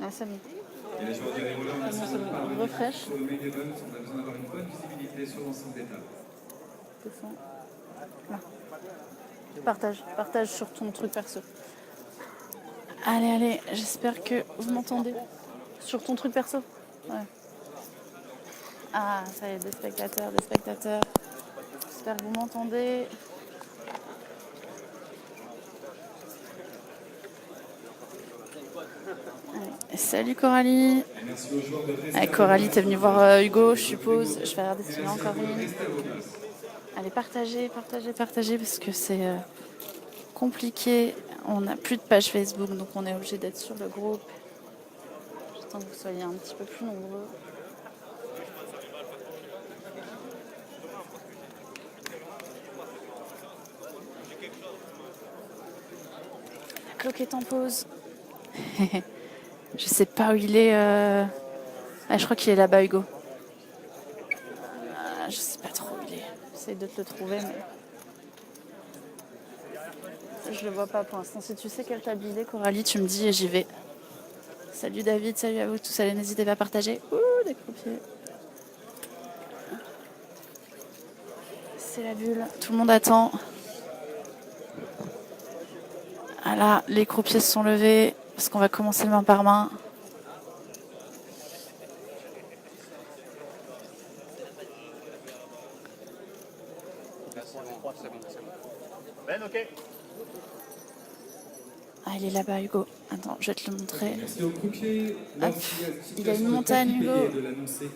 Ah, c'est bon. Et les joueurs du Reroller, merci de ne pas Refresh. sur le main event. On a besoin d'avoir une bonne visibilité sur l'ensemble des tables. Là. Partage sur ton truc perso. Allez, j'espère que vous m'entendez. Sur ton truc perso. Ouais. Ah, ça y est, des spectateurs. J'espère que vous m'entendez. Allez, salut Coralie. Allez, Coralie, t'es venue voir Hugo, je suppose. Je vais regarder s'il y en a encore une. Allez, partagez, parce que c'est compliqué. On n'a plus de page Facebook, donc on est obligé d'être sur le groupe. J'attends que vous soyez un petit peu plus nombreux. La cloque est en pause. Je sais pas où il est. Ah, je crois qu'il est là-bas, Hugo. Ah, je sais pas trop où il est. J'essaie de te le trouver, mais je le vois pas pour l'instant. Si tu sais quelle table il est, Coralie, tu me dis et j'y vais. Salut David, salut à vous tous. Allez, n'hésitez pas à partager. Ouh, des croupiers. C'est la bulle. Tout le monde attend. Ah là, les croupiers se sont levés parce qu'on va commencer main par main. Ben, ok. Ah, il est là-bas, Hugo. Attends, je vais te le montrer. Merci aux croupiers. Hop, il a une montagne, Hugo. De l'annoncer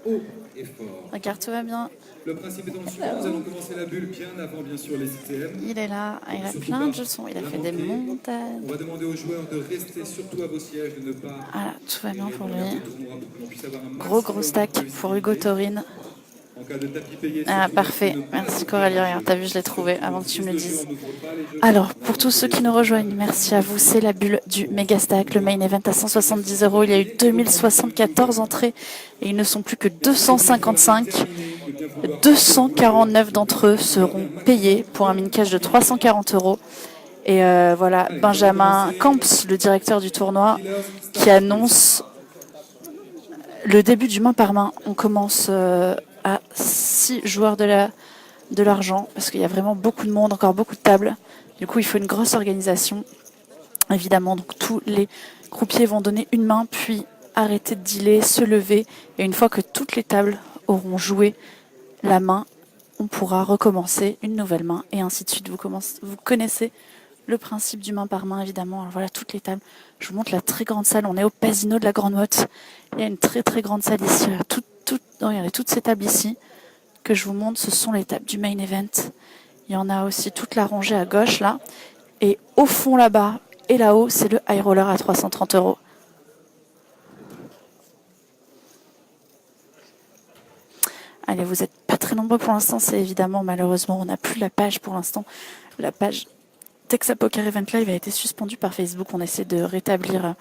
haut et fort. Regarde, tout va bien. Le principe étant le suivant, nous allons commencer la bulle bien avant, bien sûr, les ITM. Il est là, il a plein de leçons. Il a fait des montagnes. On va demander aux joueurs de rester surtout à vos sièges, de ne pas... Voilà, tout va bien pour lui. tournoi pour qu'on puisse avoir un Gros maximum stack de pour Hugo Taurine. En cas de tapis payé, Ah, surtout, parfait. ne pas Merci hésiter Coralie. à Regarde, t'as vu, je l'ai trouvé avant que tu me le Plus de dises. joueurs n'ouvrent pas les jeux. Alors, pour tous ceux qui nous rejoignent, merci à vous. C'est la bulle du Megastack, le main event à 170 €. Il y a eu 2074 entrées et ils ne sont plus que 255. 249 d'entre eux seront payés pour un min cash de 340 €. Et voilà, Benjamin Camps, le directeur du tournoi, qui annonce le début du main par main. On commence à 6 joueurs de l'argent, parce qu'il y a vraiment beaucoup de monde, encore beaucoup de tables. Du coup, il faut une grosse organisation. Évidemment, donc tous les croupiers vont donner une main, puis arrêter de dealer, se lever. Et une fois que toutes les tables auront joué la main, on pourra recommencer une nouvelle main, et ainsi de suite. Vous connaissez le principe du main par main, évidemment. Alors voilà, toutes les tables. Je vous montre la très grande salle. On est au Pasino de la Grande Motte. Il y a une très très grande salle ici. Regardez, toutes ces tables ici que je vous montre, ce sont les tables du main event. Il y en a aussi toute la rangée à gauche, là. Et au fond, là-bas, et là-haut, c'est le high roller à 330 €. Allez, vous n'êtes pas très nombreux pour l'instant. C'est évidemment, malheureusement, on n'a plus la page pour l'instant. La page Texas Poker Event Live a été suspendue par Facebook. On essaie de rétablir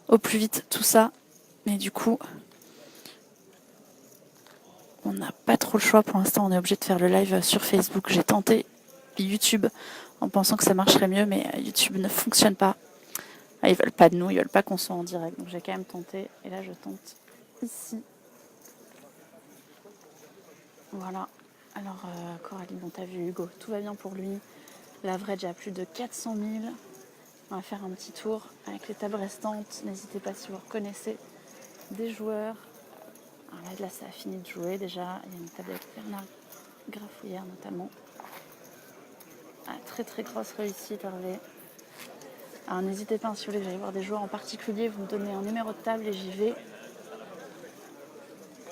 au plus vite tout ça. Mais du coup, on n'a pas trop le choix pour l'instant. On est obligé de faire le live sur Facebook. J'ai tenté YouTube en pensant que ça marcherait mieux, mais YouTube ne fonctionne pas. Ah, ils veulent pas de nous, ils veulent pas qu'on soit en direct. Donc j'ai quand même tenté. Et là, je tente ici. Voilà. Alors, Coralie, bon, t'as vu Hugo, tout va bien pour lui. L'average a plus de 400 000. On va faire un petit tour avec les tables restantes. N'hésitez pas si vous reconnaissez des joueurs. Alors là, ça a fini de jouer déjà. Il y a une table avec Bernard Grafouillère notamment. Ah, très très grosse réussite, Hervé. Alors n'hésitez pas, si vous voulez que j'aille voir des joueurs en particulier, vous me donnez un numéro de table et j'y vais.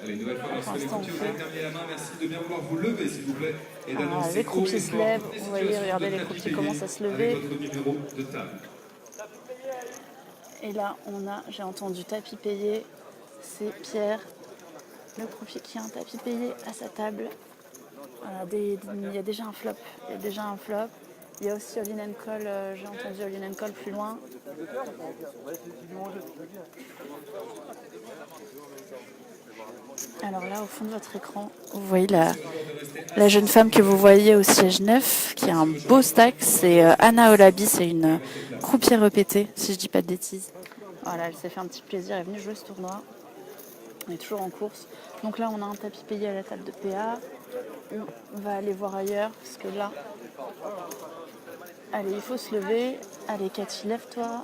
Allez, une nouvelle fois, lorsque les croupiers vous avez terminé la main, merci de bien vouloir vous lever, s'il vous plaît. Et d'annoncer Les croupiers haut et se fort lèvent. toutes les Vous voyez, situations regardez, de les tapis croupiers payé commencent à se avec lever. votre numéro de table. Et là, j'ai entendu tapis payé. C'est Pierre, le croupier qui a un tapis payé à sa table. Voilà, il y a déjà un flop. Il y a aussi All In and Call. J'ai entendu All In and Call plus loin. Alors là, au fond de votre écran, vous voyez la jeune femme que vous voyez au siège 9, qui a un beau stack. C'est Anna Olabi, c'est une croupière répétée, si je dis pas de bêtises. Voilà, elle s'est fait un petit plaisir, elle est venue jouer ce tournoi. On est toujours en course. Donc là, on a un tapis payé à la table de PA. On va aller voir ailleurs, parce que là... Allez, il faut se lever. Allez, Cathy, lève-toi.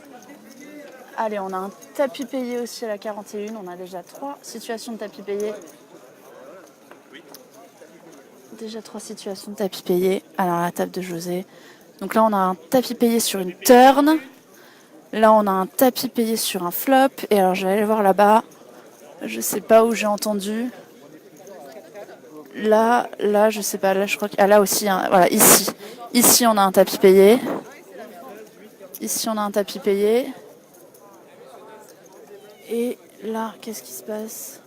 Allez, on a un tapis payé aussi à la 41. On a déjà 3 situations de tapis payé. Déjà 3 situations de tapis payé. Alors, à la table de José. Donc là, on a un tapis payé sur une turn. Là, on a un tapis payé sur un flop. Et alors, je vais aller voir là-bas. Je sais pas où j'ai entendu. Là, je sais pas. Là, je crois que... Ah, là aussi, hein, voilà, ici. Ici, on a un tapis payé. Ici, on a un tapis payé. Et là, qu'est-ce qui se passe?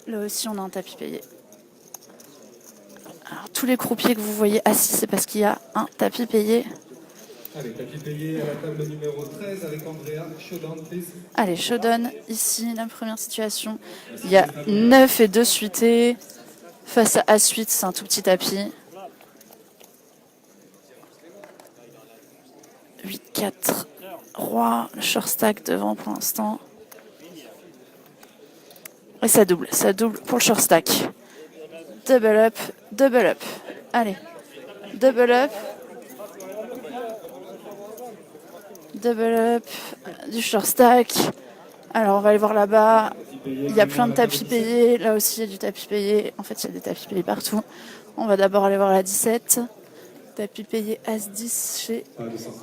Là aussi, on a un tapis payé. Alors, tous les croupiers que vous voyez assis, c'est parce qu'il y a un tapis payé. Allez, tapis payé à la table numéro 13 avec Andrea. Showdown, please. Allez, showdown, ici, la première situation. Il y a 9 et 2 suités. Face à A8, c'est un tout petit tapis. 8-4, roi, le short stack devant pour l'instant. Et ça double pour le short stack. Double up, double up. Allez, double up. Double up du short stack. Alors on va aller voir là-bas. Il y a plein de tapis payés. Là aussi il y a du tapis payé. En fait il y a des tapis payés partout. On va d'abord aller voir la 17. Tapis payé As-10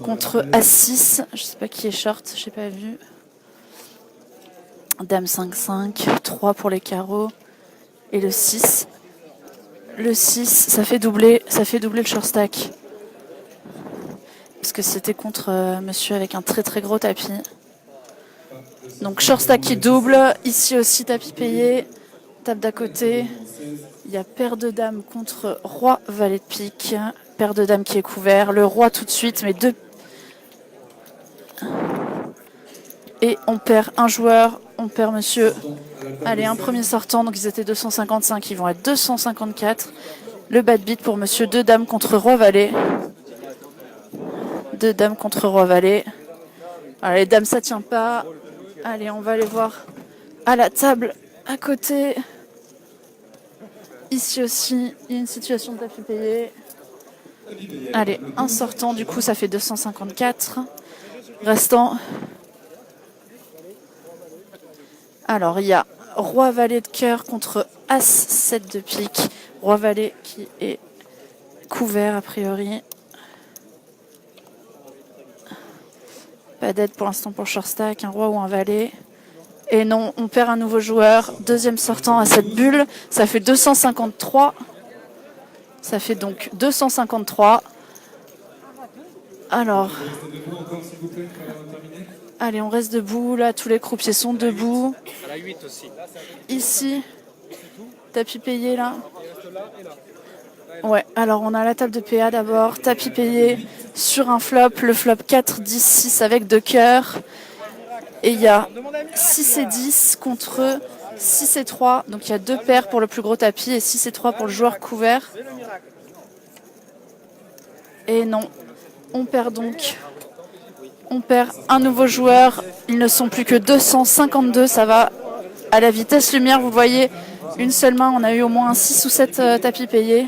contre As-6. Je sais pas qui est short, j'ai pas vu. Dame 5-5. 3 pour les carreaux. Et le 6. Le 6, ça fait doubler le short stack. Parce que c'était contre monsieur avec un très très gros tapis. Donc short stack qui double. Ici aussi tapis payé. Table d'à côté. Il y a paire de dames contre roi valet de pique. Paire de dames qui est couvert. Le roi tout de suite, mais 2. Et on perd un joueur. On perd monsieur. Allez, un premier sortant. Donc ils étaient 255. Ils vont être 254. Le bad beat pour monsieur 2 dames contre roi valet. 2 dames contre roi valet. Alors, les dames, ça tient pas. Allez, on va aller voir à la table à côté. Ici aussi, il y a une situation de tapis payé. Allez, un sortant, du coup, ça fait 254. Restant. Alors, il y a roi valet de cœur contre as 7 de pique. Roi valet qui est couvert a priori. Pas d'aide pour l'instant pour short stack, un roi ou un valet. Et non, on perd un nouveau joueur. Deuxième sortant à cette bulle. Ça fait 253. Ça fait donc 253. Alors. Allez, on reste debout. Là, tous les croupiers sont debout. Ici. Tapis payé là. Ouais, alors on a la table de PA d'abord. Tapis payé sur un flop. Le flop 4, 10, 6 avec 2 cœurs. Et il y a 6 et 10 contre 6 et 3. Donc il y a 2 paires pour le plus gros tapis et 6 et 3 pour le joueur couvert. Et non, on perd donc. On perd un nouveau joueur. Ils ne sont plus que 252. Ça va à la vitesse lumière. Vous voyez, une seule main. On a eu au moins 6 ou 7 tapis payés.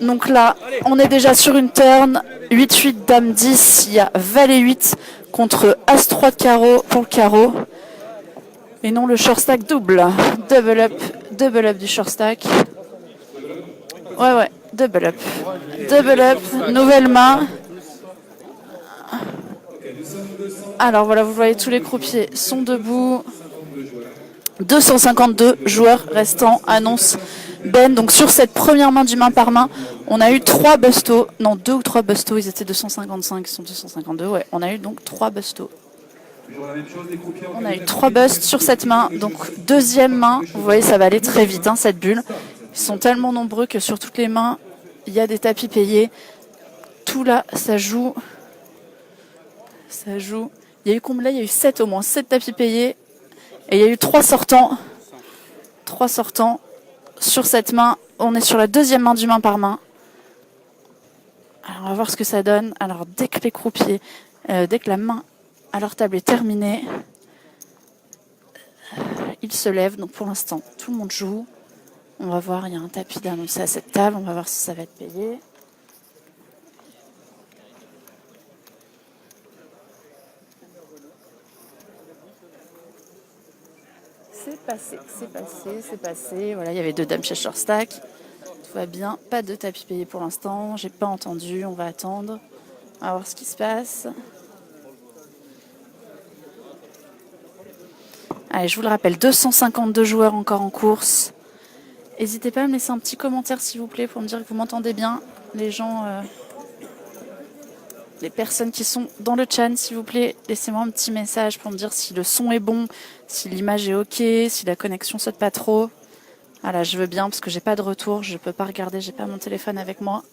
Donc là, on est déjà sur une turn. 8-8, dame 10. Il y a valet 8 contre as-3 de carreau pour le carreau. Et non, le short stack double. Double up du short stack. Ouais, double up. Double up, nouvelle main. Alors voilà, vous voyez, tous les croupiers sont debout. 252 joueurs restants, annonce Ben. Donc sur cette première main du main par main, on a eu 3 bustos. Non, 2 ou 3 bustos, ils étaient 255, ils sont 252. Ouais, on a eu donc 3 bustos. On a eu 3 busts sur cette main. Donc deuxième main, vous voyez, ça va aller très vite, hein, cette bulle. Ils sont tellement nombreux que sur toutes les mains, il y a des tapis payés. Tout là, ça joue. Ça joue. Il y a eu combien là? Il y a eu 7 au moins, 7 tapis payés. Et il y a eu 3 sortants. 3 sortants sur cette main. On est sur la deuxième main du main par main. Alors on va voir ce que ça donne. Alors dès que les croupiers, dès que la main Alors, table est terminée. Il se lève, donc pour l'instant, tout le monde joue. On va voir, il y a un tapis d'annoncer à cette table. On va voir si ça va être payé. C'est passé, c'est passé, c'est passé. Voilà, il y avait 2 dames Cheshire Stack. Tout va bien. Pas de tapis payé pour l'instant. J'ai pas entendu. On va attendre. On va voir ce qui se passe. Allez, je vous le rappelle, 252 joueurs encore en course. N'hésitez pas à me laisser un petit commentaire, s'il vous plaît, pour me dire que vous m'entendez bien. Les gens, les personnes qui sont dans le chat, s'il vous plaît, laissez-moi un petit message pour me dire si le son est bon, si l'image est ok, si la connexion saute pas trop. Voilà, je veux bien parce que j'ai pas de retour, je peux pas regarder, j'ai pas mon téléphone avec moi.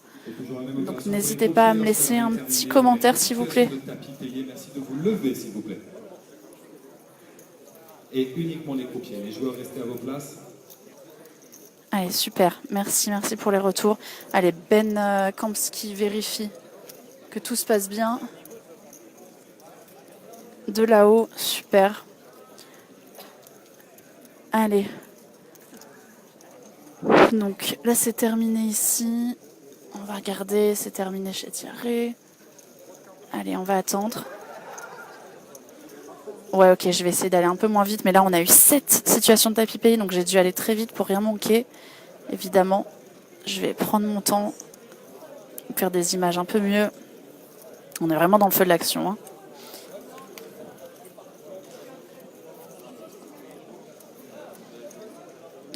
Donc n'hésitez pas à me laisser un petit commentaire, s'il vous plaît. Merci de vous lever, s'il vous plaît. Et uniquement les croupiers. Les joueurs, restez à vos places. Allez, super. Merci pour les retours. Allez, Ben Kampski vérifie que tout se passe bien. De là-haut, super. Allez. Donc là, c'est terminé ici. On va regarder, c'est terminé chez Thierry. Allez, on va attendre. Ouais, ok, je vais essayer d'aller un peu moins vite. Mais là, on a eu 7 situations de tapis payé, donc j'ai dû aller très vite pour rien manquer. Évidemment, je vais prendre mon temps, faire des images un peu mieux. On est vraiment dans le feu de l'action, hein.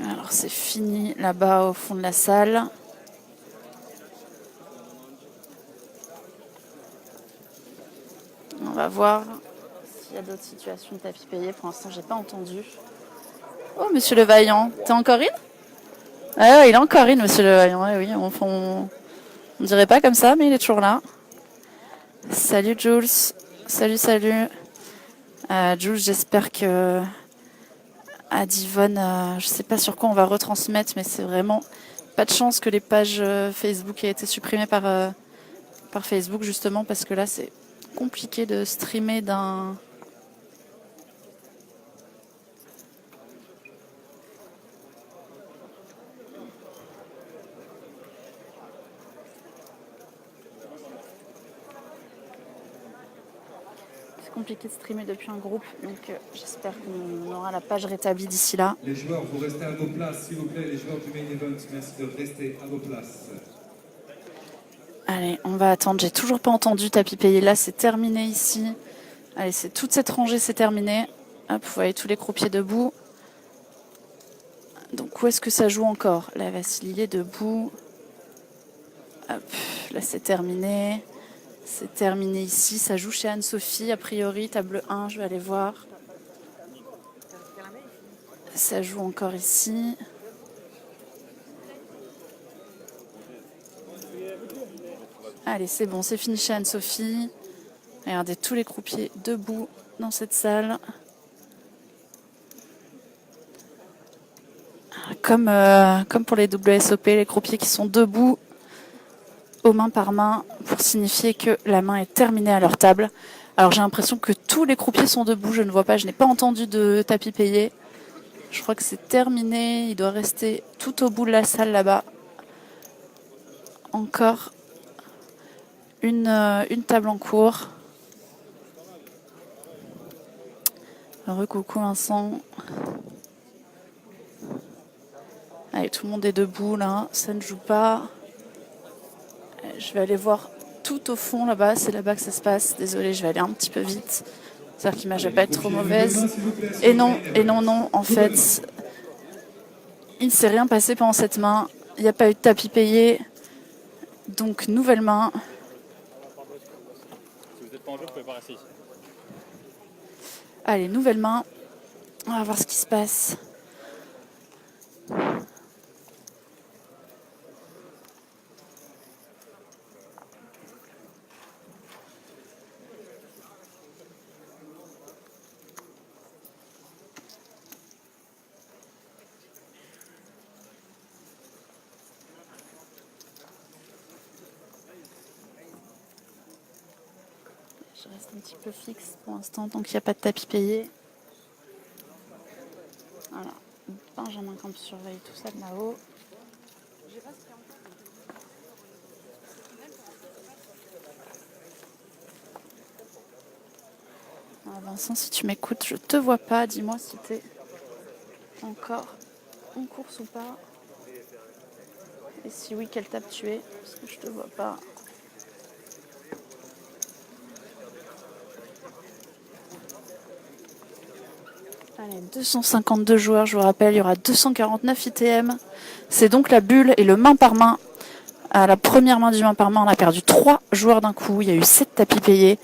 Alors, c'est fini là-bas au fond de la salle. On va voir s'il y a d'autres situations de tapis payé. Pour l'instant, j'ai pas entendu. Oh, monsieur Le Vaillant, t'es encore in? Ah ouais, il est encore in, monsieur Le Vaillant. Ouais, oui, on dirait pas comme ça, mais il est toujours là. Salut Jules. Salut. Jules, j'espère que à Divonne, je sais pas sur quoi on va retransmettre, mais c'est vraiment pas de chance que les pages Facebook aient été supprimées par Facebook, justement, parce que là, c'est compliqué de streamer d'un... C'est compliqué de streamer depuis un groupe, donc j'espère qu'on aura la page rétablie d'ici là. Les joueurs, vous restez à vos places, s'il vous plaît. Les joueurs du main event, merci de rester à vos places. Allez, on va attendre. J'ai toujours pas entendu tapis payé. Là, c'est terminé ici. Allez, c'est toute cette rangée, c'est terminé. Hop, vous voyez tous les croupiers debout. Donc, où est-ce que ça joue encore? Là, Vassili est debout. Hop, là, c'est terminé. C'est terminé ici. Ça joue chez Anne-Sophie, a priori. Table 1, je vais aller voir. Ça joue encore ici. Allez, c'est bon, c'est fini chez Anne-Sophie. Regardez tous les croupiers debout dans cette salle. Comme pour les WSOP, les croupiers qui sont debout, aux mains par main, pour signifier que la main est terminée à leur table. Alors j'ai l'impression que tous les croupiers sont debout, je ne vois pas, je n'ai pas entendu de tapis payé. Je crois que c'est terminé, il doit rester tout au bout de la salle là-bas. Encore une table en cours. Recoucou Vincent. Allez, tout le monde est debout là, ça ne joue pas. Je vais aller voir tout au fond là-bas, c'est là-bas que ça se passe. Désolée, je vais aller un petit peu vite. C'est-à-dire que l'image ne va pas être trop mauvaise. Et non, en fait, il ne s'est rien passé pendant cette main. Il n'y a pas eu de tapis payé. Donc, nouvelle main. Si vous n'êtes pas en jeu, vous pouvez pas rester ici. Allez, nouvelle main. On va voir ce qui se passe. Je reste un petit peu fixe pour l'instant, tant qu'il n'y a pas de tapis payé. Voilà. Benjamin Camp surveille tout ça de là-haut. Vincent, si tu m'écoutes, je te vois pas. Dis-moi si t'es encore en course ou pas. Et si oui, quelle tape tu es, parce que je te vois pas. Allez, 252 joueurs, je vous rappelle, il y aura 249 ITM. C'est donc la bulle et le main par main. À la première main du main par main, on a perdu 3 joueurs d'un coup. Il y a eu 7 tapis payés.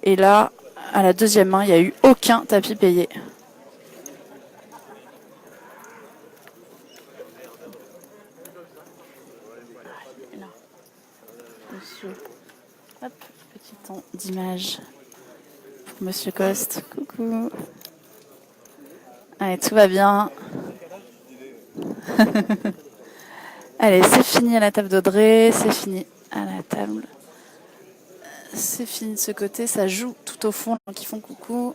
Et là, à la deuxième main, il n'y a eu aucun tapis payé. Là. Monsieur. Hop, petit temps d'image pour Monsieur Coste. Coucou. Allez, tout va bien. Allez, c'est fini à la table d'Audrey, c'est fini à la table. C'est fini de ce côté, ça joue tout au fond, qui font coucou.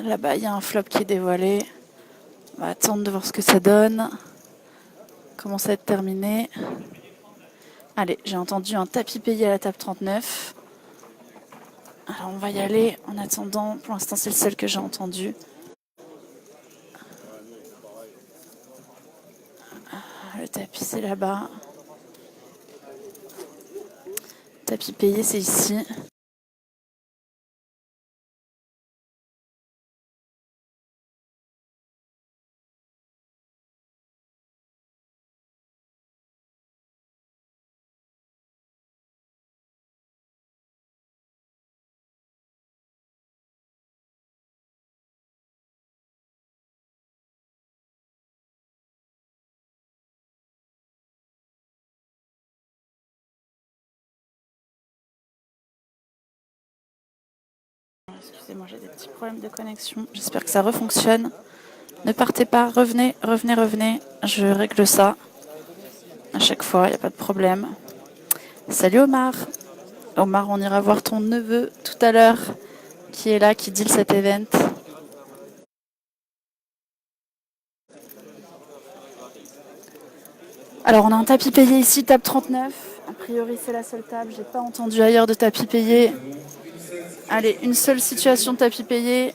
Là-bas, il y a un flop qui est dévoilé. On va attendre de voir ce que ça donne. Commence à être terminé. Allez, j'ai entendu un tapis payé à la table 39. Alors, on va y aller en attendant. Pour l'instant, c'est le seul que j'ai entendu. Le tapis, c'est là-bas. Tapis payé, c'est ici. Excusez-moi, j'ai des petits problèmes de connexion. J'espère que ça refonctionne. Ne partez pas, revenez, revenez, revenez. Je règle ça. À chaque fois, il n'y a pas de problème. Salut Omar. Omar, on ira voir ton neveu tout à l'heure, qui est là, qui deal cet event. Alors, on a un tapis payé ici, table 39. A priori, c'est la seule table. J'ai pas entendu ailleurs de tapis payé. Allez, une seule situation de tapis payé.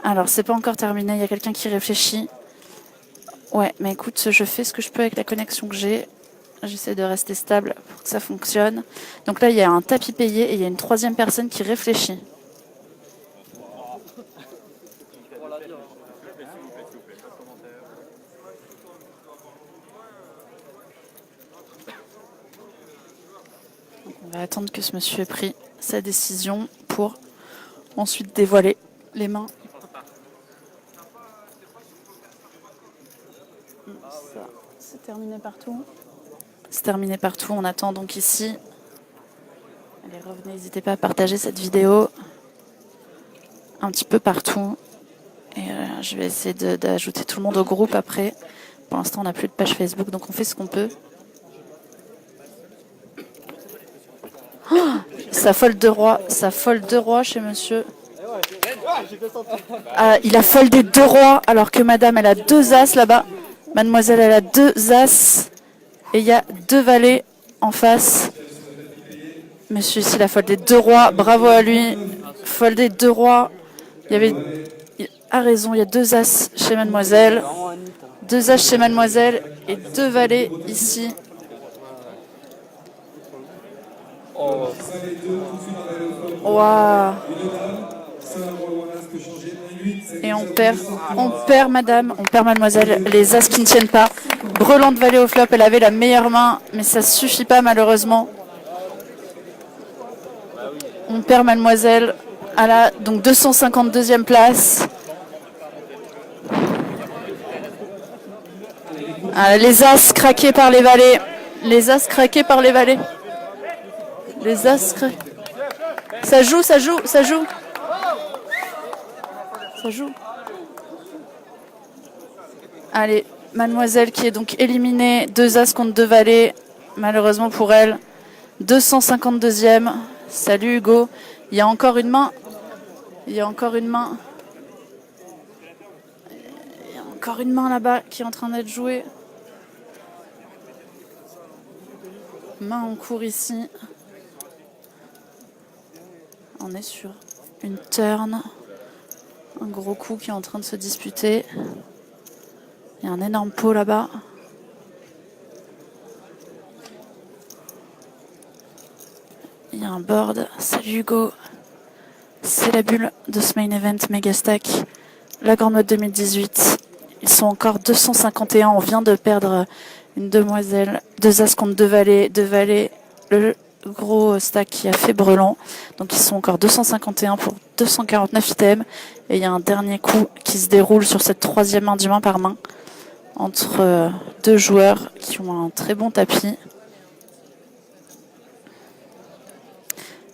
Alors, c'est pas encore terminé. Il y a quelqu'un qui réfléchit. Ouais, mais écoute, je fais ce que je peux avec la connexion que j'ai. J'essaie de rester stable pour que ça fonctionne. Donc là, il y a un tapis payé et il y a une troisième personne qui réfléchit. On va attendre que ce monsieur ait pris sa décision pour ensuite dévoiler les mains. Ça, c'est terminé partout. C'est terminé partout. On attend donc ici. Allez, revenez, n'hésitez pas à partager cette vidéo un petit peu partout. Et je vais essayer d'ajouter tout le monde au groupe après. Pour l'instant, on n'a plus de page Facebook, donc on fait ce qu'on peut. Oh, ça fold deux rois chez monsieur. Il a foldé 2 rois alors que madame elle a 2 as là-bas. Mademoiselle elle a 2 as et il y a 2 valets en face. Monsieur ici il a foldé 2 rois, bravo à lui. Foldé 2 rois. Il a raison, il y a 2 as chez mademoiselle. 2 as chez mademoiselle et 2 valets ici. Waouh. Et on perd madame, on perd mademoiselle. Les as qui ne tiennent pas. Brelante valet au flop, elle avait la meilleure main, mais ça suffit pas malheureusement. On perd mademoiselle à la donc 252e place. Les as craqués par les valets. Les as craqués par les valets. Les as craqués. Ça joue, ça joue, ça joue. Ça joue. Allez, Mademoiselle qui est donc éliminée. 2 As contre 2 Valets. Malheureusement pour elle. 252e. Salut Hugo. Il y a encore une main. Il y a encore une main. Il y a encore une main là-bas qui est en train d'être jouée. Main en cours ici. On est sur une turn. Un gros coup qui est en train de se disputer. Il y a un énorme pot là-bas. Il y a un board. Salut Hugo. C'est la bulle de ce main event Megastack. La Grande Mode 2018. Ils sont encore 251. On vient de perdre une demoiselle. 2 As contre 2 Valets. 2 Valets. Le gros stack qui a fait brelan. Donc ils sont encore 251 pour 249 items. Et il y a un dernier coup qui se déroule sur cette 3e main du main par main. Entre 2 joueurs qui ont un très bon tapis.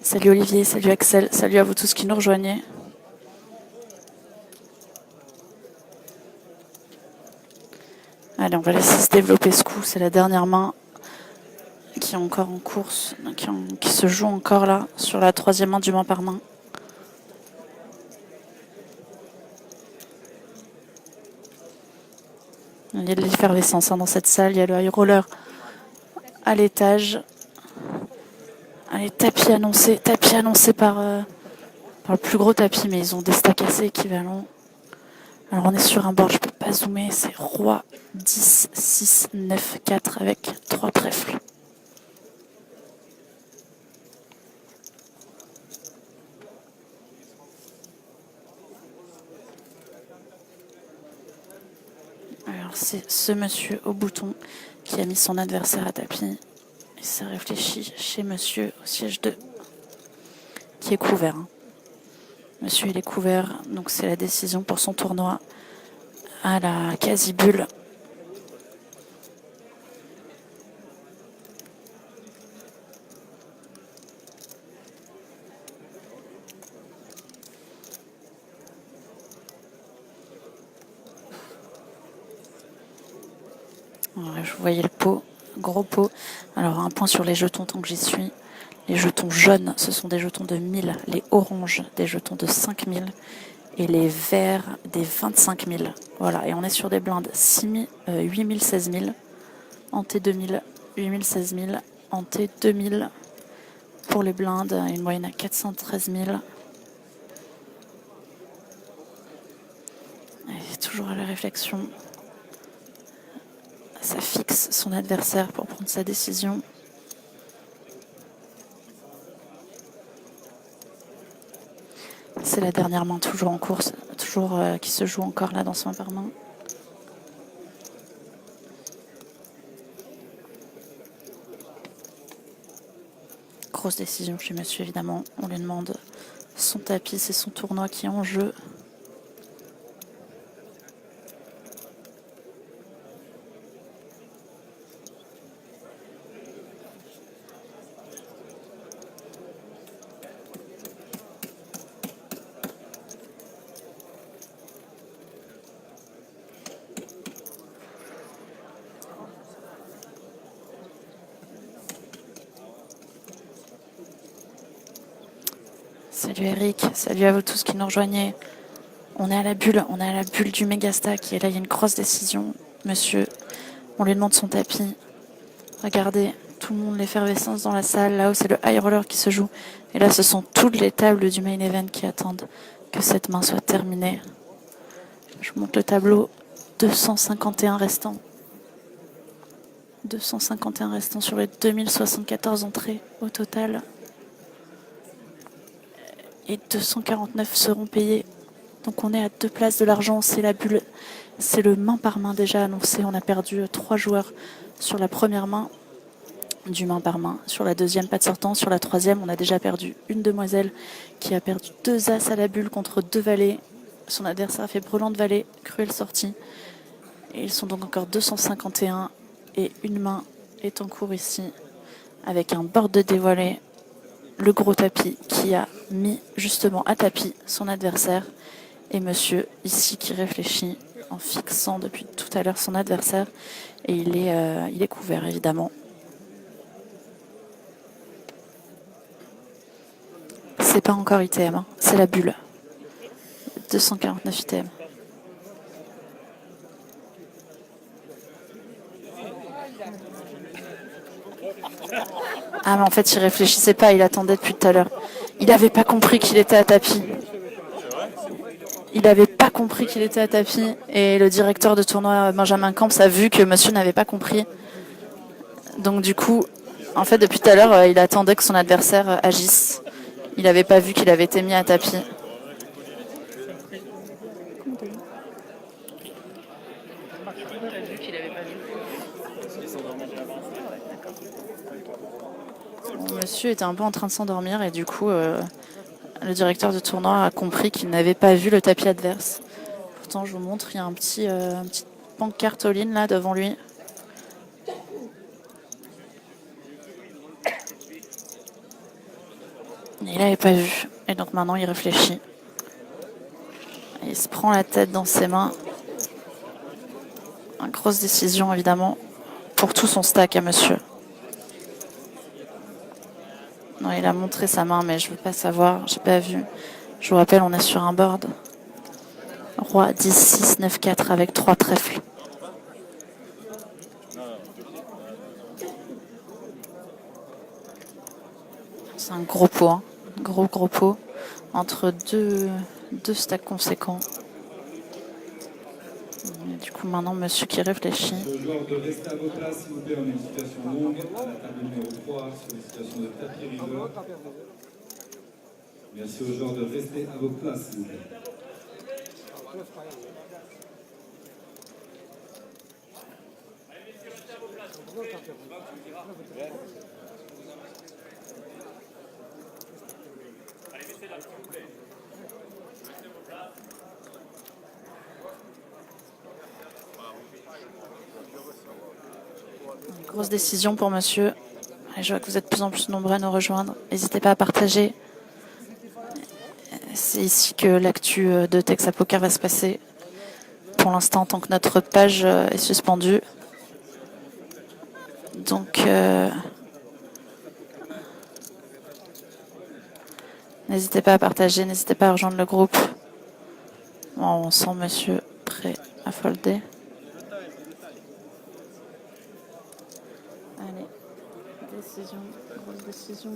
Salut Olivier, salut Axel, salut à vous tous qui nous rejoignez. Allez, on va laisser se développer ce coup. C'est la dernière main qui est encore en course, qui se joue encore là, sur la 3e main du main par main. Il y a de l'effervescence dans cette salle. Il y a le high roller à l'étage. Allez, tapis annoncé par le plus gros tapis, mais ils ont des stacks assez équivalents. Alors on est sur un board, je peux pas zoomer, c'est roi 10, 6, 9, 4 avec 3 trèfles. Alors c'est ce monsieur au bouton qui a mis son adversaire à tapis. Et ça réfléchit chez monsieur au siège 2 qui est couvert. Monsieur il est couvert, donc c'est la décision pour son tournoi à la quasi-bulle. Voilà, je voyais le pot, gros pot. Alors un point sur les jetons tant que j'y suis. Les jetons jaunes, ce sont des jetons de 1000. Les oranges, des jetons de 5000. Et les verts, des 25 000. Voilà, et on est sur des blindes 8 000, 16 000. En T2000, 8 000, 16 000. En T2000, pour les blindes, une moyenne à 413 000. Et toujours à la réflexion. Ça fixe son adversaire pour prendre sa décision. C'est la dernière main, toujours en course, toujours qui se joue encore là dans ce main par main. Grosse décision chez monsieur, évidemment. On lui demande son tapis, c'est son tournoi qui est en jeu. Salut Eric, salut à vous tous qui nous rejoignez. On est à la bulle du Megastack et là il y a une grosse décision. Monsieur, on lui demande son tapis. Regardez, tout le monde, l'effervescence dans la salle. Là-haut c'est le high roller qui se joue. Et là ce sont toutes les tables du main event qui attendent que cette main soit terminée. Je vous montre le tableau. 251 restants. 251 restants sur les 2074 entrées au total. Et 249 seront payés. Donc on est à 2 places de l'argent, c'est la bulle. C'est le main par main déjà annoncé. On a perdu 3 joueurs sur la première main du main par main. Sur la deuxième, pas de sortant. Sur la troisième, on a déjà perdu une demoiselle qui a perdu 2 As à la bulle contre 2 valets. Son adversaire a fait brelan de valet, cruelle sortie. Et ils sont donc encore 251 et une main est en cours ici avec un board de dévoilé. Le gros tapis qui a mis justement à tapis son adversaire et monsieur ici qui réfléchit en fixant depuis tout à l'heure son adversaire. Et il est couvert, évidemment. C'est pas encore ITM, hein, c'est la bulle. 249 ITM. Ah mais en fait il réfléchissait pas, il attendait depuis tout à l'heure. Il n'avait pas compris qu'il était à tapis. Il n'avait pas compris qu'il était à tapis et le directeur de tournoi Benjamin Camps a vu que monsieur n'avait pas compris. Donc du coup, en fait depuis tout à l'heure, il attendait que son adversaire agisse. Il n'avait pas vu qu'il avait été mis à tapis. Monsieur était un peu en train de s'endormir et du coup, le directeur de tournoi a compris qu'il n'avait pas vu le tapis adverse. Pourtant, je vous montre, il y a un petit pancarte all-in là devant lui. Et il n'avait pas vu. Et donc maintenant, il réfléchit. Il se prend la tête dans ses mains. Une grosse décision, évidemment, pour tout son stack à monsieur. Non, il a montré sa main, mais je ne veux pas savoir. J'ai pas vu. Je vous rappelle, on est sur un board. Roi 10, 6, 9, 4 avec 3 trèfles. C'est un gros pot, hein. Gros pot. Entre deux stacks conséquents. Et du coup, maintenant, monsieur qui réfléchit. Aux joueurs de rester à vos places, s'il vous plaît, on a une situation longue à la table numéro 3 sur une situation de tapis river. Merci aux joueurs de rester à vos places, s'il vous plaît. Grosse décision pour monsieur. Et je vois que vous êtes de plus en plus nombreux à nous rejoindre. N'hésitez pas à partager. C'est ici que l'actu de Texas Poker va se passer. Pour l'instant, tant que notre page est suspendue. Donc, n'hésitez pas à partager, n'hésitez pas à rejoindre le groupe. Bon, on sent monsieur prêt à folder. Allez, décision, grosse décision.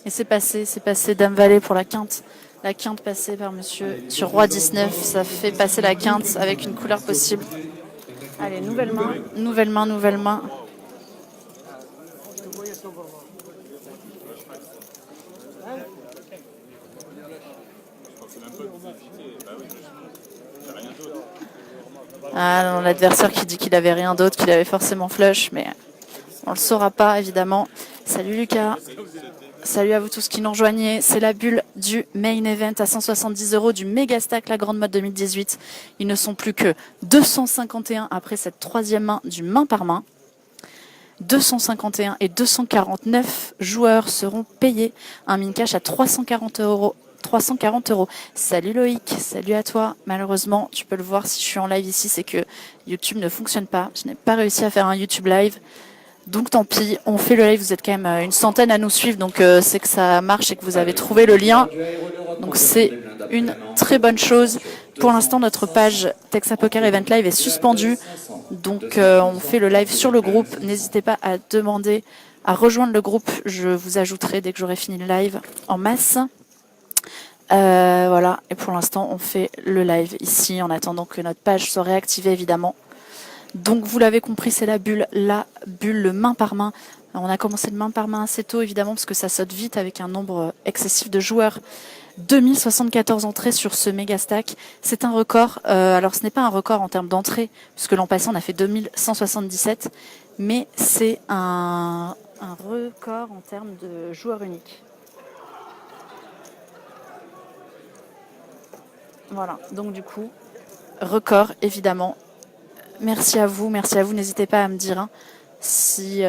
Et c'est passé Dame Valet pour la quinte. La quinte passée par monsieur sur Roi 19, ça fait passer la quinte avec une couleur possible. Allez, nouvelle main. Ah non, l'adversaire qui dit qu'il avait rien d'autre, qu'il avait forcément flush, mais on le saura pas évidemment. Salut Lucas. Salut à vous tous qui nous rejoignez. C'est la bulle du main event à 170 € du Mega Stack, la grande mode 2018. Ils ne sont plus que 251 après cette troisième main du main par main. 251 et 249 joueurs seront payés. Un min cash à 340 €. 340 €. Salut Loïc, salut à toi. Malheureusement, tu peux le voir si je suis en live ici, c'est que YouTube ne fonctionne pas. Je n'ai pas réussi à faire un YouTube live. Donc tant pis, on fait le live, vous êtes quand même une centaine à nous suivre, donc c'est que ça marche et que vous avez trouvé le lien. Donc c'est une très bonne chose. Pour l'instant, notre page Texas Poker Event Live est suspendue, donc on fait le live sur le groupe. N'hésitez pas à demander à rejoindre le groupe, je vous ajouterai dès que j'aurai fini le live en masse. Voilà, et pour l'instant, on fait le live ici en attendant que notre page soit réactivée évidemment. Donc vous l'avez compris, c'est la bulle, le main par main. On a commencé le main par main assez tôt évidemment parce que ça saute vite avec un nombre excessif de joueurs. 2074 entrées sur ce méga stack. C'est un record. Alors ce n'est pas un record en termes d'entrées puisque l'an passé on a fait 2177, mais c'est un record en termes de joueurs uniques. Voilà, donc du coup, record évidemment. Merci à vous. N'hésitez pas à me dire si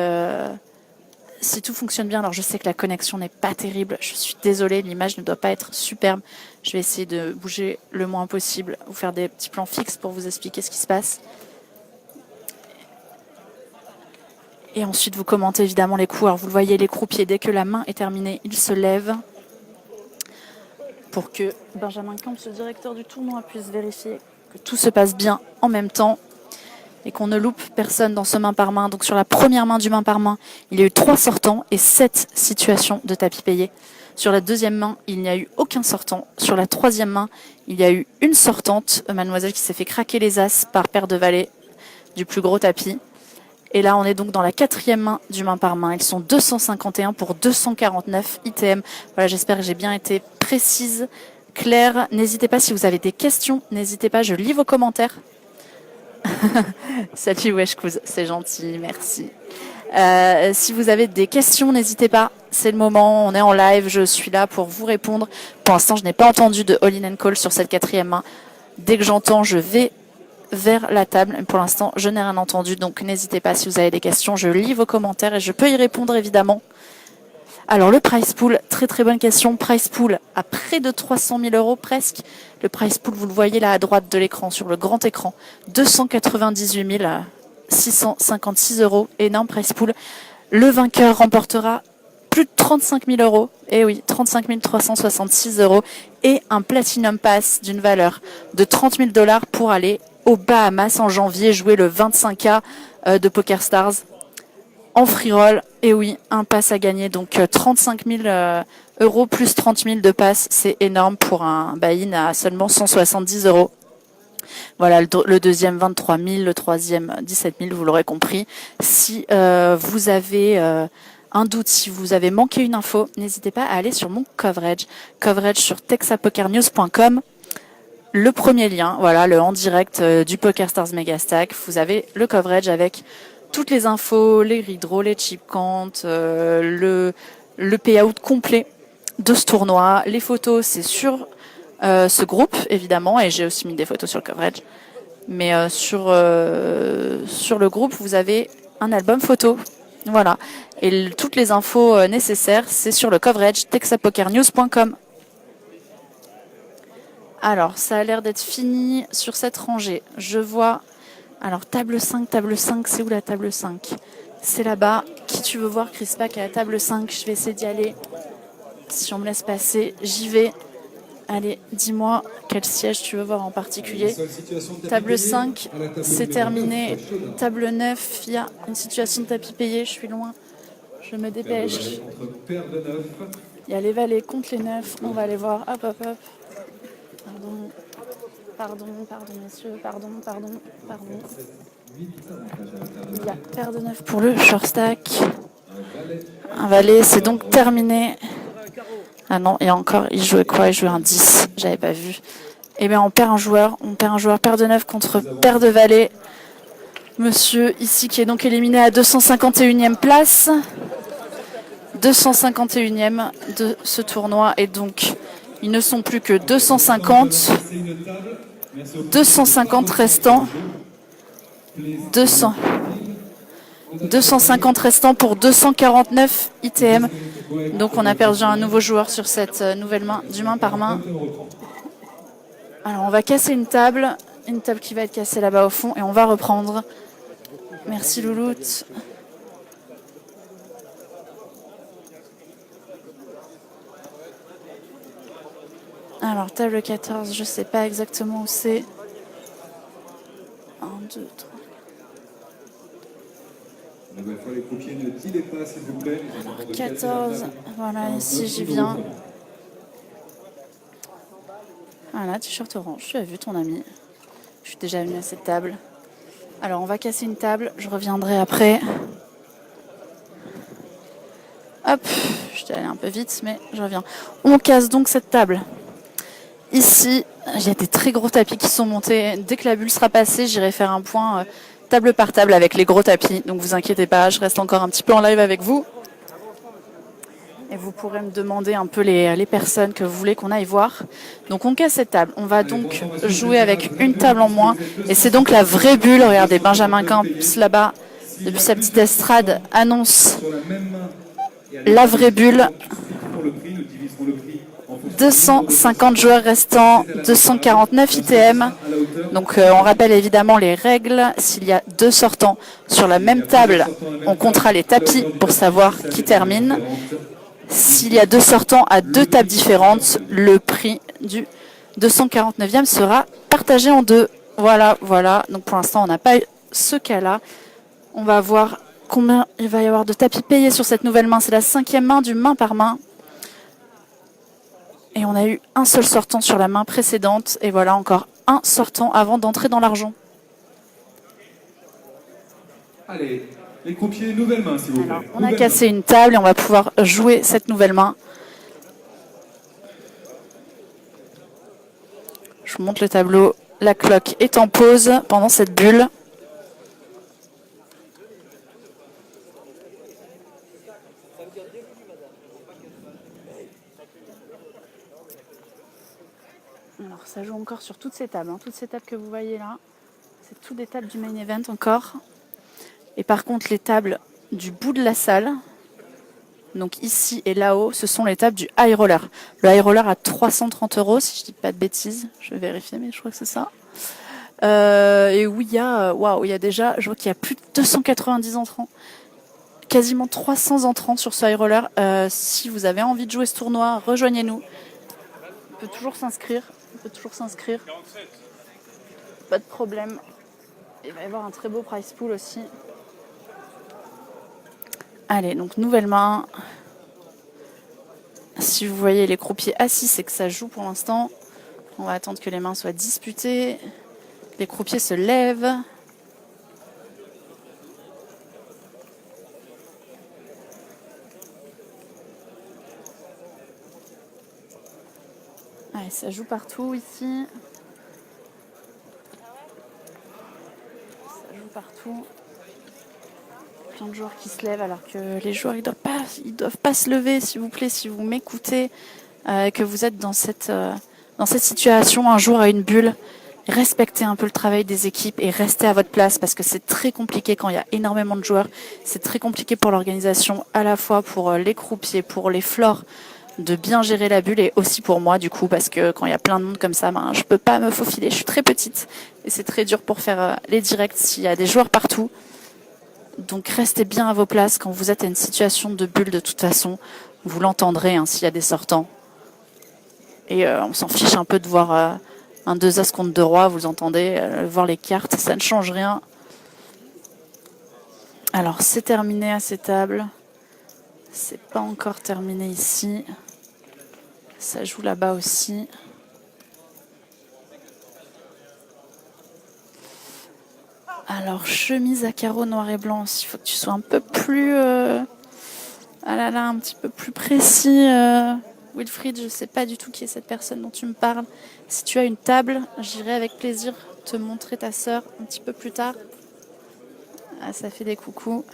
si tout fonctionne bien, alors je sais que la connexion n'est pas terrible, je suis désolée, l'image ne doit pas être superbe. Je vais essayer de bouger le moins possible, vous faire des petits plans fixes pour vous expliquer ce qui se passe. Et ensuite, vous commentez évidemment les coups. Alors, vous le voyez, les croupiers, dès que la main est terminée, ils se lèvent pour que Benjamin Camps, le directeur du tournoi, puisse vérifier que tout se passe bien en même temps et qu'on ne loupe personne dans ce main par main. Donc, sur la première main du main par main, il y a eu 3 sortants et 7 situations de tapis payé. Sur la deuxième main, il n'y a eu aucun sortant. Sur la troisième main, il y a eu une sortante, mademoiselle qui s'est fait craquer les as par paire de valets du plus gros tapis. Et là, on est donc dans la 4e main du main par main. Ils sont 251 pour 249 ITM. Voilà, j'espère que j'ai bien été précise, claire. N'hésitez pas si vous avez des questions. N'hésitez pas, je lis vos commentaires. Salut Weshkouz, c'est gentil, merci. Si vous avez des questions, n'hésitez pas. C'est le moment, on est en live, je suis là pour vous répondre. Pour l'instant, je n'ai pas entendu de all-in and call sur cette 4e main. Dès que j'entends, je vais vers la table. Pour l'instant, je n'ai rien entendu, donc n'hésitez pas si vous avez des questions. Je lis vos commentaires et je peux y répondre évidemment. Alors le price pool, très très bonne question. Price pool à près de 300 000 euros presque. Le price pool, vous le voyez là à droite de l'écran, sur le grand écran, 298 656 euros. Énorme price pool. Le vainqueur remportera plus de 35 000 euros. Et oui, 35 366 euros. Et un Platinum Pass d'une valeur de 30 000 $ pour aller aux Bahamas en janvier, jouer le 25K de PokerStars en free roll. Et oui, un pass à gagner, donc 35 000 euros plus 30 000 de pass, c'est énorme pour un buy-in à seulement 170 euros. Voilà, le deuxième 23 000, le troisième 17 000, vous l'aurez compris. Si vous avez un doute, si vous avez manqué une info, n'hésitez pas à aller sur mon coverage sur texapokernews.com. Le premier lien, voilà, le en direct du PokerStars Megastack. Vous avez le coverage avec toutes les infos, les redraws, les chip counts, le payout complet de ce tournoi. Les photos, c'est sur ce groupe, évidemment, et j'ai aussi mis des photos sur le coverage. Mais sur le groupe, vous avez un album photo. Voilà. Et toutes les infos nécessaires, c'est sur le coverage texapokernews.com. Alors, ça a l'air d'être fini sur cette rangée. Je vois... Alors, table 5, c'est où la table 5 ? C'est là-bas. Qui tu veux voir, Chris Pack, à la table 5 ? Je vais essayer d'y aller. Si on me laisse passer, j'y vais. Allez, dis-moi quel siège tu veux voir en particulier. Table 5, c'est terminé. Table 9, il y a une situation de tapis payé. Je suis loin. Je me dépêche. Il y a les valets contre les 9. On va aller voir. Hop, hop, hop. Pardon, messieurs, pardon. Il y a paire de 9 pour le short stack. Un valet, c'est donc terminé. Ah non, et encore, il jouait quoi ? Il jouait un 10, j'avais pas vu. Eh bien, on perd un joueur, paire de 9 contre paire de valets. Monsieur, ici, qui est donc éliminé à 251e place. 251e de ce tournoi, et donc... Ils ne sont plus que 250. 250 restants. 250 restants pour 249 ITM. Donc on a perdu un nouveau joueur sur cette nouvelle main, du main par main. Alors on va casser une table qui va être cassée là-bas au fond, et on va reprendre. Merci Louloute. Alors, table 14, je sais pas exactement où c'est. 1, 2, 3. Les croupiers ne tirez pas, s'il vous plaît. 14, voilà, ici j'y viens. Voilà, t-shirt orange, tu as vu ton ami. Je suis déjà venue à cette table. Alors, on va casser une table, je reviendrai après. Hop, je suis allée un peu vite, mais je reviens. On casse donc cette table. Ici, il y a des très gros tapis qui sont montés. Dès que la bulle sera passée, j'irai faire un point table par table avec les gros tapis. Donc vous inquiétez pas, je reste encore un petit peu en live avec vous. Et vous pourrez me demander un peu les personnes que vous voulez qu'on aille voir. Donc on casse cette table. On va donc jouer avec une table en moins. Et c'est donc la vraie bulle. Regardez, Benjamin Camps là-bas, depuis sa petite estrade, annonce la vraie bulle. Pour le prix, nous diviserons le prix en fonction 250 joueurs restants, 249 ITM. Donc on rappelle évidemment les règles. S'il y a 2 sortants sur la même table, on comptera les tapis pour savoir qui termine. S'il y a 2 sortants à 2 tables différentes, le prix du 249e sera partagé en 2. Voilà. Donc pour l'instant, on n'a pas eu ce cas-là. On va voir combien il va y avoir de tapis payés sur cette nouvelle main. C'est la 5e main du main par main. Et on a eu un seul sortant sur la main précédente. Et voilà encore un sortant avant d'entrer dans l'argent. Allez, les croupiers, nouvelle main, s'il vous plaît. Alors, on a cassé une table et on va pouvoir jouer cette nouvelle main. Je vous montre le tableau. La cloque est en pause pendant cette bulle. Alors, ça joue encore sur toutes ces tables. Toutes ces tables que vous voyez là, c'est toutes des tables du main event encore. Et par contre, les tables du bout de la salle, donc ici et là-haut, ce sont les tables du high roller. Le high roller à 330 €, si je dis pas de bêtises. Je vais vérifier, mais je crois que c'est ça. Et où il y a, il y a déjà, je vois qu'il y a plus de 290 entrants. Quasiment 300 entrants sur ce high roller. Si vous avez envie de jouer ce tournoi, rejoignez-nous. On peut toujours s'inscrire. Pas de problème. Il va y avoir un très beau prize pool aussi. Allez, donc nouvelle main. Si vous voyez les croupiers assis, c'est que ça joue pour l'instant. On va attendre que les mains soient disputées. Les croupiers se lèvent. Allez, ça joue partout ici. Ça joue partout. Plein de joueurs qui se lèvent alors que les joueurs ils doivent pas se lever, s'il vous plaît, si vous m'écoutez, que vous êtes dans cette situation, un joueur à une bulle, respectez un peu le travail des équipes et restez à votre place parce que c'est très compliqué quand il y a énormément de joueurs, c'est très compliqué pour l'organisation, à la fois pour les croupiers, pour les floors, de bien gérer la bulle et aussi pour moi du coup parce que quand il y a plein de monde comme ça, je peux pas me faufiler, je suis très petite et c'est très dur pour faire les directs s'il y a des joueurs partout. Donc restez bien à vos places quand vous êtes à une situation de bulle de toute façon. Vous l'entendrez s'il y a des sortants. Et on s'en fiche un peu de voir un 2 As contre 2 Rois, vous entendez, voir les cartes, ça ne change rien. Alors c'est terminé à ces tables. C'est pas encore terminé ici. Ça joue là-bas aussi. Alors, chemise à carreaux noir et blanc aussi. Il faut que tu sois un peu plus... un petit peu plus précis. Wilfried, je ne sais pas du tout qui est cette personne dont tu me parles. Si tu as une table, j'irai avec plaisir te montrer ta sœur un petit peu plus tard. Ah, ça fait des coucous.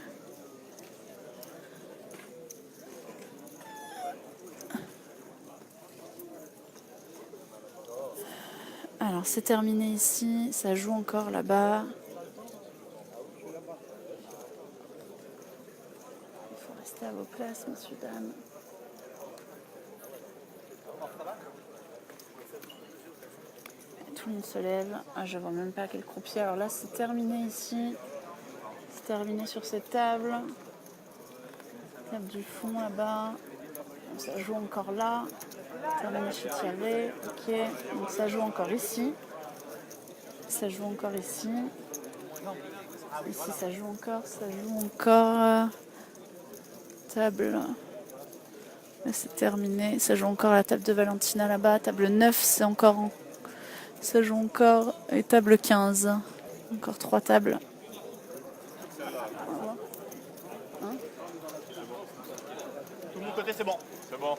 Alors, c'est terminé ici. Ça joue encore là-bas. À vos places, messieurs, dames. Tout le monde se lève. Je vois même pas quel croupier. Alors là, c'est terminé ici. C'est terminé sur cette table. Table du fond là-bas. Ça joue encore là. Terminé chez Thierry. Ok. Donc ça joue encore ici. Ça joue encore ici. Ici, ça joue encore. Ça joue encore. Table. Là, c'est terminé. Ça joue encore à la table de Valentina là-bas. Table 9, c'est encore. Ça joue encore. Et table 15. Encore 3 tables. Tout de mon côté, c'est bon. C'est bon.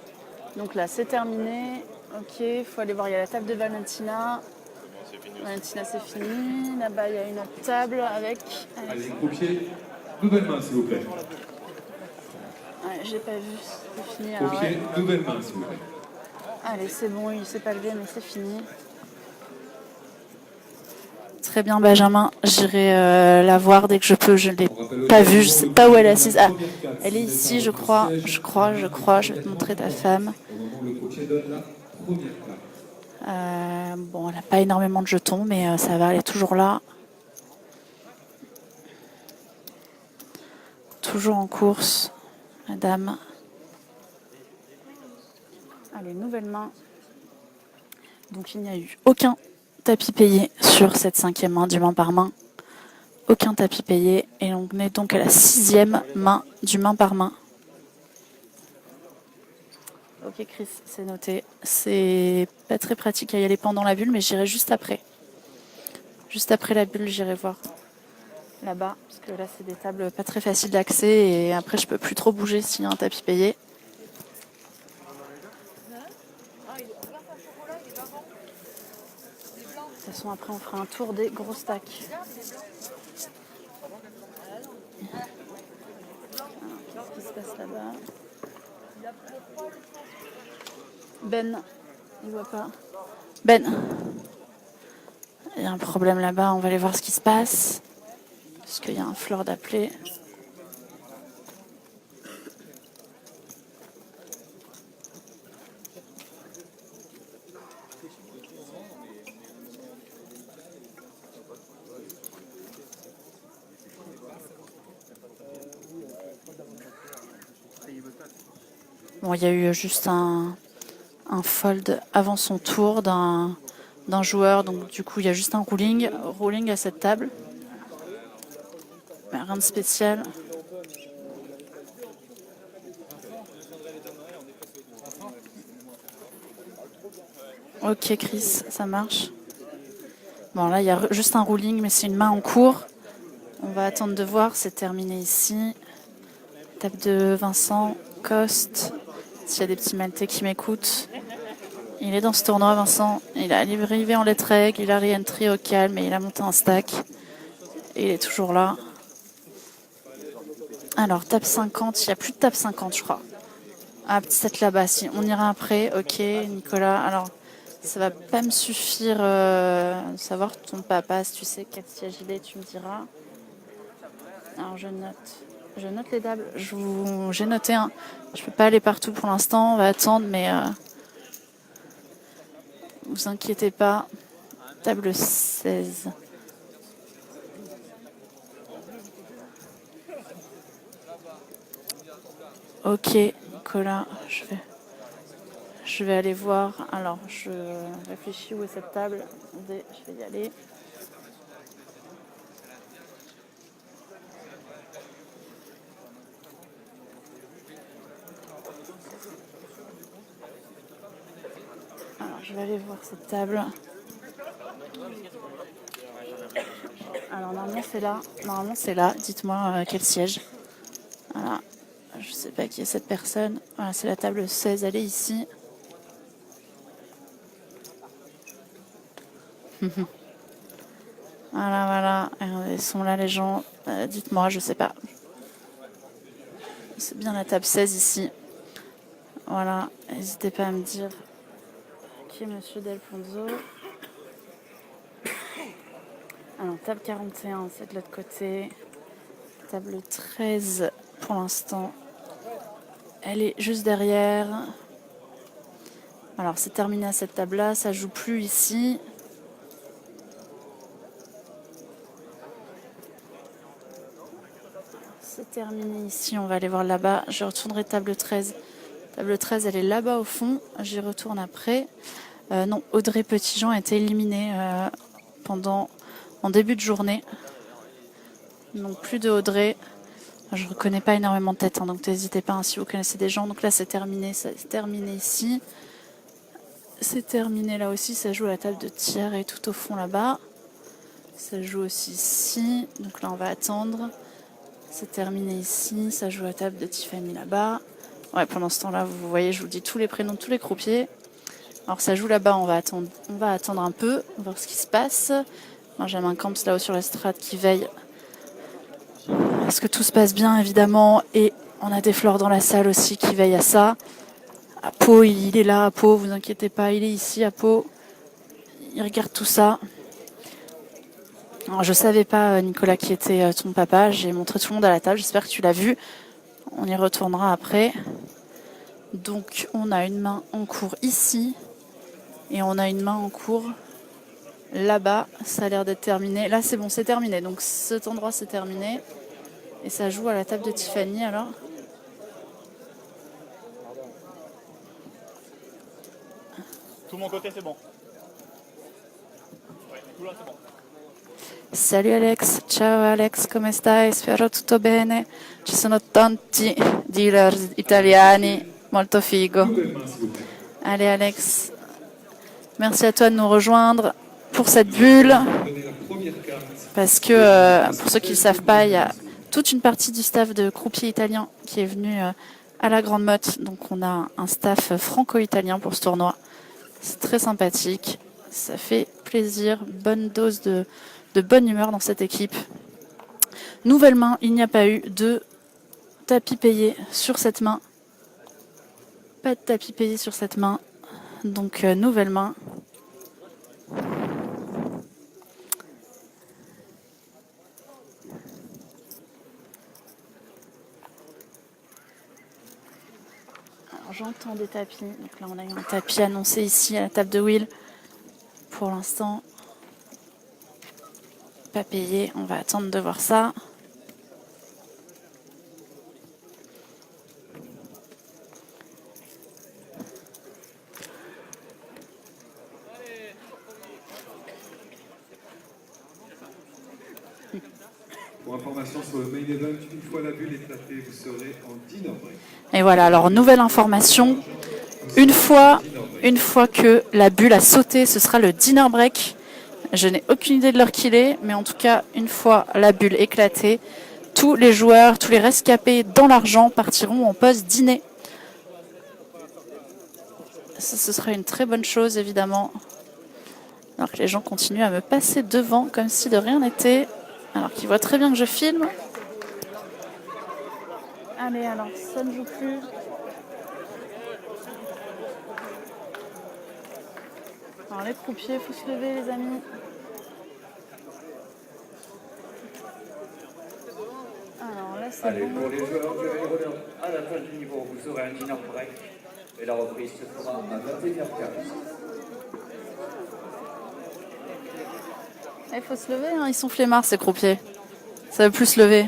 Donc là, c'est terminé. Ok, il faut aller voir. Il y a la table de Valentina. C'est bon, c'est fini. Valentina, c'est fini. Là-bas, il y a une autre table avec. Allez, croupiers, nouvelle main, s'il vous plaît. Ouais, j'ai pas vu. C'est fini. Croupiers, nouvelle main, s'il vous plaît. Allez, c'est bon, il s'est pas levé, mais c'est fini. Très bien, Benjamin. J'irai la voir dès que je peux. Je ne l'ai pas vue. Je ne sais pas où elle est assise. Ah, elle est ici, je crois. Je crois. Je vais te montrer ta femme. Bon, elle n'a pas énormément de jetons, mais ça va, elle est toujours là. Toujours en course, madame. Allez, nouvelle main. Donc il n'y a eu aucun tapis payé sur cette 5e main du main par main. Aucun tapis payé. Et on est donc à la 6e main du main par main. Ok Chris, c'est noté. C'est pas très pratique à y aller pendant la bulle, mais j'irai juste après. Juste après la bulle, j'irai voir là-bas. Parce que là, c'est des tables pas très faciles d'accès. Et après, je peux plus trop bouger s'il y a un tapis payé. De toute façon, après, on fera un tour des gros stacks. Qu'est-ce qui se passe là-bas? Ben, il voit pas. Ben, il y a un problème là-bas, on va aller voir ce qui se passe. Parce qu'il y a un fleur d'appeler. Bon, il y a eu juste un fold avant son tour d'un joueur, donc du coup il y a juste un rolling à cette table. Mais rien de spécial. Ok Chris, ça marche. Bon là il y a juste un rolling, mais c'est une main en cours. On va attendre de voir, c'est terminé ici. Table de Vincent, Coste. S'il y a des petits maltais qui m'écoutent. Il est dans ce tournoi, Vincent. Il a arrivé en lettre règle, il a re-entry au calme et il a monté un stack. Et il est toujours là. Alors, table 50, il n'y a plus de table 50, je crois. Ah, peut-être là-bas, si. On ira après. Ok, Nicolas. Alors, ça va pas me suffire de savoir ton papa. Si tu sais quel siège il est, tu me diras. Alors, je note les tables. J'ai noté un. Je peux pas aller partout pour l'instant. On va attendre, mais vous inquiétez pas. Table 16. Ok, Nicolas, je vais aller voir. Alors, je réfléchis où est cette table. Attendez, je vais y aller. Alors, je vais aller voir cette table. Alors, normalement, c'est là. Dites-moi quel siège. Voilà. Je sais pas qui est cette personne. Voilà, c'est la table 16. Elle est ici. Voilà. Ils sont là, les gens. Dites-moi, je sais pas. C'est bien la table 16 ici. Voilà. N'hésitez pas à me dire qui est Monsieur Del Ponzo. Alors, table 41, c'est de l'autre côté. Table 13, pour l'instant, elle est juste derrière. Alors, c'est terminé à cette table-là. Ça joue plus ici. C'est terminé ici. On va aller voir là-bas. Je retournerai table 13. Table 13, elle est là-bas au fond. J'y retourne après. Non, Audrey Petitjean a été éliminée en début de journée. Donc plus de Audrey. Je ne reconnais pas énormément de têtes, hein, donc n'hésitez pas si vous connaissez des gens. Donc là c'est terminé ici. C'est terminé là aussi, ça joue à la table de tiers et tout au fond là-bas. Ça joue aussi ici, donc là on va attendre. C'est terminé ici, ça joue à la table de Tiffany là-bas. Ouais, pendant ce temps-là, vous voyez, je vous dis tous les prénoms de tous les croupiers. Alors ça joue là-bas, on va attendre un peu, on va voir ce qui se passe. Benjamin Camps là-haut sur la strate qui veille. Est-ce que tout se passe bien, évidemment, et on a des fleurs dans la salle aussi qui veillent à ça. Apo, il est là, Apo, vous inquiétez pas, il est ici, Apo. Il regarde tout ça. Alors, je savais pas, Nicolas, qui était ton papa. J'ai montré tout le monde à la table. J'espère que tu l'as vu. On y retournera après. Donc, on a une main en cours ici. Et on a une main en cours là-bas. Ça a l'air d'être terminé. Là, c'est bon, c'est terminé. Donc, cet endroit, c'est terminé. Et ça joue à la table de Tiffany, alors. Tout mon côté, c'est bon. Ouais, tout là, c'est bon. Salut Alex, ciao Alex, come stai? Spero tutto bene. Ci sono tanti dealers italiani, molto figo. Nouvelle main, s'il vous plaît. Allez Alex, merci à toi de nous rejoindre pour cette bulle. Prenez la première carte. Parce que, pour ceux qui ne le savent pas, il y a toute une partie du staff de croupier italien qui est venu à la Grande Motte. Donc on a un staff franco-italien pour ce tournoi. C'est très sympathique. Ça fait plaisir. Bonne dose de bonne humeur dans cette équipe. Nouvelle main, il n'y a pas eu de tapis payé sur cette main. Pas de tapis payé sur cette main. Donc nouvelle main. Alors j'entends des tapis. Donc là on a eu un tapis annoncé ici à la table de Will. Pour l'instant, pas payé. On va attendre de voir ça. Pour information sur le main event, une fois la bulle éclatée, vous serez en dinner break. Et voilà, alors nouvelle information. Une fois que la bulle a sauté, ce sera le dinner break. Je n'ai aucune idée de l'heure qu'il est, mais en tout cas, une fois la bulle éclatée, tous les joueurs, tous les rescapés dans l'argent partiront en pause dîner. Ça, ce sera une très bonne chose, évidemment. Alors que les gens continuent à me passer devant comme si de rien n'était. Alors qu'ils voient très bien que je filme. Allez, alors, ça ne joue plus. Alors, les croupiers, il faut se lever, les amis. Alors là, c'est Allez, bon. pour les joueurs du High Roller, à la fin du niveau, vous aurez un dinner break et la reprise se fera à 21h15. Il faut se lever, hein. Ils sont flemmards, ces croupiers. Ça veut plus se lever.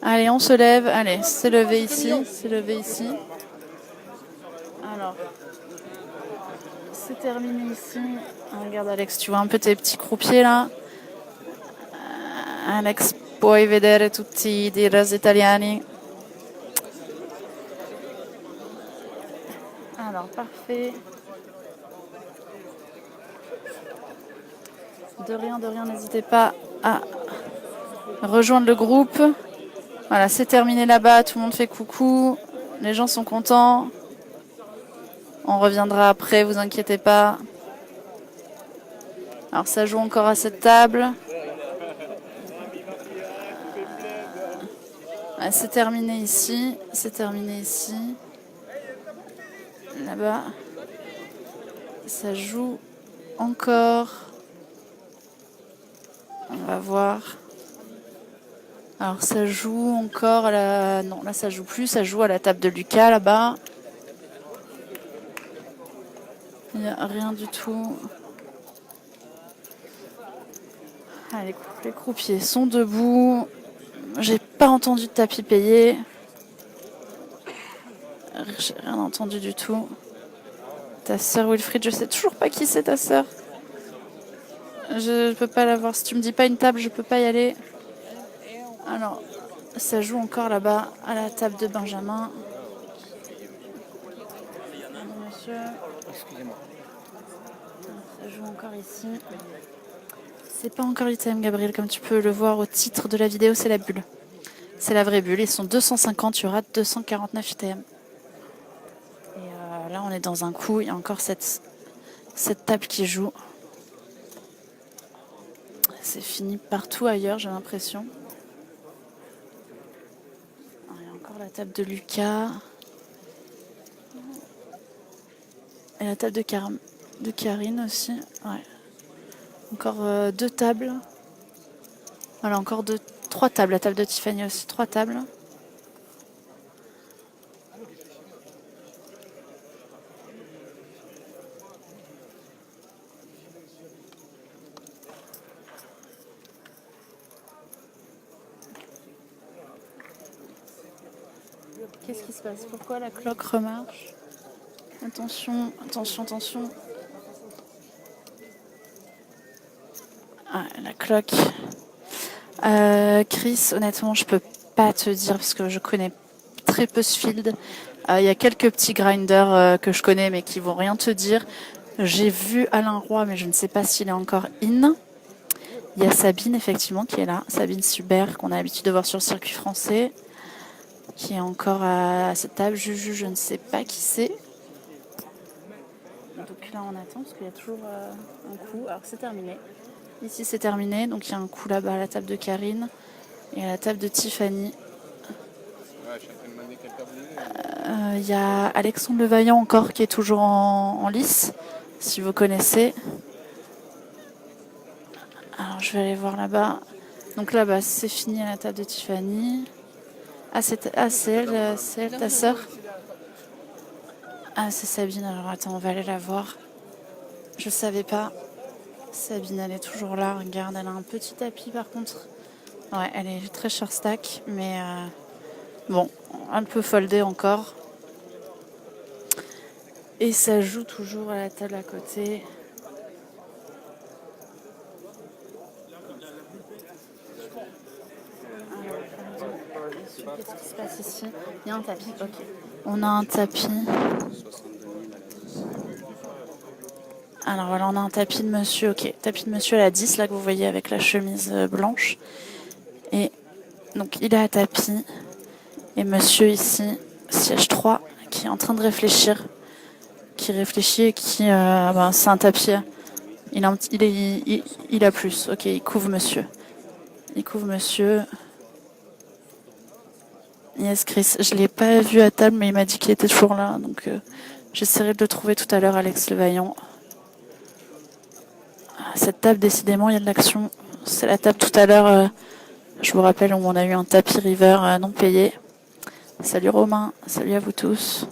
Allez, on se lève. Allez, c'est levé ici. C'est levé ici. Alors, c'est terminé ici. Ah, regarde Alex, tu vois un peu tes petits croupiers là. Alex, puoi vedere tutti i dealers italiani. Alors, parfait. De rien, n'hésitez pas à rejoindre le groupe. Voilà, c'est terminé là-bas, tout le monde fait coucou. Les gens sont contents. On reviendra après, vous inquiétez pas. Alors ça joue encore à cette table. C'est terminé ici. C'est terminé ici. Là-bas. Ça joue encore. On va voir. Alors ça joue encore à la... Non, là ça joue plus. Ça joue à la table de Lucas là-bas. Il n'y a rien du tout. Allez, les croupiers sont debout. J'ai pas entendu de tapis payé. J'ai rien entendu du tout. Ta sœur Wilfried, je sais toujours pas qui c'est ta sœur. Je peux pas la voir. Si tu me dis pas une table, je peux pas y aller. Alors, ça joue encore là-bas à la table de Benjamin. Monsieur. Excusez-moi. Ça joue encore ici. C'est pas encore l'ITM, Gabriel, comme tu peux le voir au titre de la vidéo, c'est la bulle. C'est la vraie bulle. Ils sont 250, il y aura 249 ITM. Et là, on est dans un coup. Il y a encore cette table qui joue. C'est fini partout ailleurs, j'ai l'impression. Il y a encore la table de Lucas. Et la table de Karine aussi. Ouais. Encore deux tables. Voilà, encore trois tables. La table de Tiffany aussi, 3 tables. Qu'est-ce qui se passe? Pourquoi la cloque remarche? Attention, attention, attention. Ah, la cloque. Chris, honnêtement, je peux pas te dire parce que je connais très peu ce field. Il y a quelques petits grinders que je connais mais qui vont rien te dire. J'ai vu Alain Roy, mais je ne sais pas s'il est encore in. Il y a Sabine, effectivement, qui est là. Sabine Subert, qu'on a l'habitude de voir sur le circuit français, qui est encore à cette table. Juju, je ne sais pas qui c'est. Donc là, on attend parce qu'il y a toujours un coup. Alors, c'est terminé. Ici, c'est terminé. Donc, il y a un coup là-bas à la table de Karine et à la table de Tiffany. Il y a Alexandre Levaillant encore qui est toujours en lice, si vous connaissez. Alors, je vais aller voir là-bas. Donc là-bas, c'est fini à la table de Tiffany. Ah, c'est elle, ta sœur? Ah, c'est Sabine. Alors, attends, on va aller la voir. Je savais pas. Sabine, elle est toujours là. Regarde, elle a un petit tapis, par contre. Ouais, elle est très short stack, mais bon, elle peut folder encore. Et ça joue toujours à la table à côté. Qu'est-ce qui se passe ici? Il y a un tapis, ok. On a un tapis. Alors voilà, on a un tapis de monsieur, ok. Tapis de monsieur à la 10, là que vous voyez avec la chemise blanche. Et donc il est à tapis. Et monsieur ici, siège 3, qui est en train de réfléchir. Qui réfléchit et qui... c'est un tapis. Il a plus. Ok, il couvre monsieur. Il couvre monsieur. Yes, Chris. Je ne l'ai pas vu à table, mais il m'a dit qu'il était toujours là. Donc j'essaierai de le trouver tout à l'heure, Alex Levaillant. Cette table, décidément, il y a de l'action. C'est la table tout à l'heure, je vous rappelle, où on a eu un tapis river non payé. Salut Romain, salut à vous tous.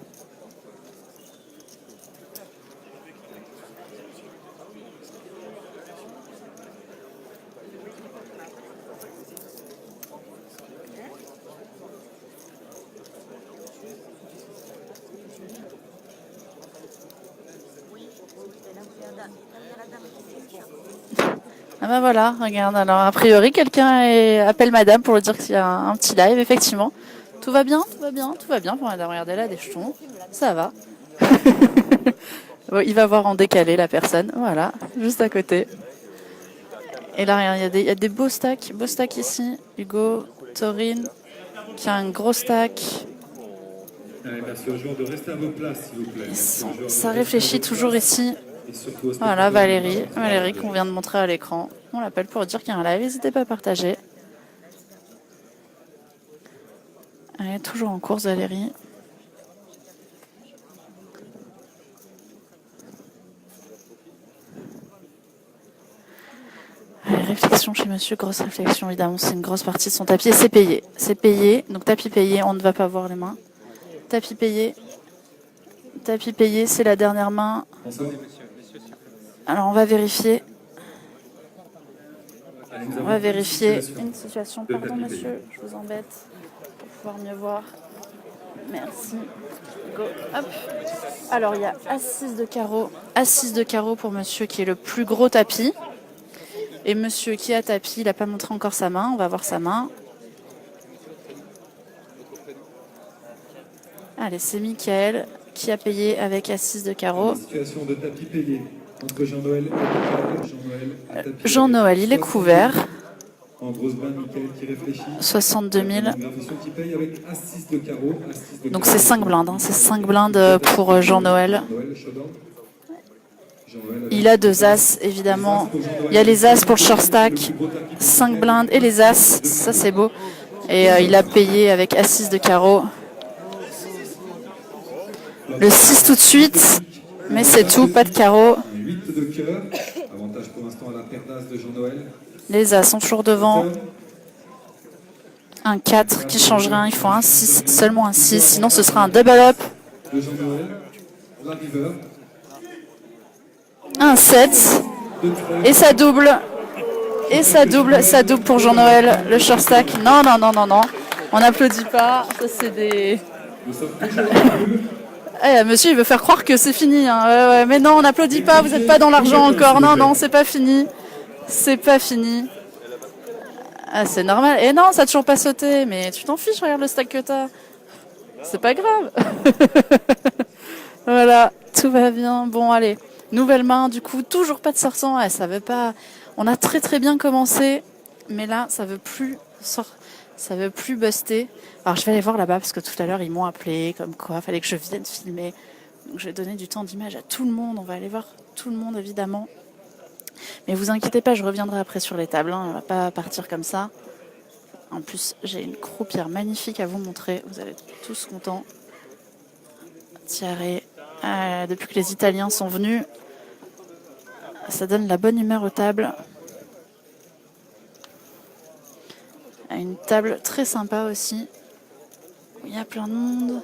Ah bah voilà, regarde, alors a priori quelqu'un appelle madame pour lui dire qu'il y a un petit live, effectivement. Tout va bien, tout va bien, tout va bien pour madame, regardez là, des jetons, ça va. Bon, il va voir en décalé la personne, voilà, juste à côté. Et là, regarde, il y a des beaux stacks ici. Hugo, Taurine, qui a un gros stack. Merci aux joueurs de rester à vos places, s'il vous plaît. Ça réfléchit toujours ici. Voilà, Valérie qu'on vient de montrer à l'écran. On l'appelle pour dire qu'il y a un live, n'hésitez pas à partager. Elle est toujours en course, Valérie. Allez, réflexion chez monsieur, grosse réflexion, évidemment, c'est une grosse partie de son tapis. Et c'est payé, donc tapis payé, on ne va pas voir les mains. Tapis payé, c'est la dernière main. Alors on va vérifier. On va vérifier une situation. Pardon monsieur, je vous embête pour pouvoir mieux voir. Merci. Go. Hop. Alors il y a As-6 de carreau. As-6 de carreau pour monsieur qui est le plus gros tapis. Et monsieur qui a tapis, il n'a pas montré encore sa main. On va voir sa main. Allez, c'est Mickaël qui a payé avec As-6 de carreau. Situation de tapis payé entre Jean-Noël et Mickaël. Jean-Noël, il est couvert. En grosse main, Mickaël qui réfléchit. 62 000. Qui paye avec As-6 de carreau. Donc c'est 5 blindes. Hein. C'est 5 blindes pour Jean-Noël. Il a 2 As, évidemment. Il y a les As pour le short stack. 5 blindes et les As. Ça, c'est beau. Et il a payé avec As-6 de carreau. Le 6 tout de suite. Mais c'est tout, pas de carreau. 8 de cœur. Avantage pour l'instant à la paire d'As de Jean-Noël. Les As sont toujours devant. Un 4 qui change rien, il faut un 6, seulement un 6, sinon ce sera un double up. De Jean-Noël, la river, Un 7, et ça double. Et ça double pour Jean-Noël, le short stack. Non, non, non, non, non, on n'applaudit pas, ça c'est des... nous sommes toujours monsieur, il veut faire croire que c'est fini. Hein. Ouais, mais non, on n'applaudit pas, vous n'êtes pas dans l'argent encore. Non, non, c'est pas fini. C'est pas fini. Ah, c'est normal. Et non, ça n'a toujours pas sauté. Mais tu t'en fiches, regarde le stack que t'as. C'est pas grave. Voilà, tout va bien. Bon, allez. Nouvelle main, du coup, toujours pas de sortant. Ah, ça veut pas... On a très très bien commencé. Mais là, ça veut plus buster. Alors je vais aller voir là-bas parce que tout à l'heure ils m'ont appelé comme quoi fallait que je vienne filmer. Donc je vais donner du temps d'image à tout le monde. On va aller voir tout le monde évidemment. Mais vous inquiétez pas, je reviendrai après sur les tables. Hein. On va pas partir comme ça. En plus j'ai une croupière magnifique à vous montrer. Vous allez être tous contents. Thierry, depuis que les Italiens sont venus, ça donne la bonne humeur aux tables. Une table très sympa aussi. Il y a plein de monde.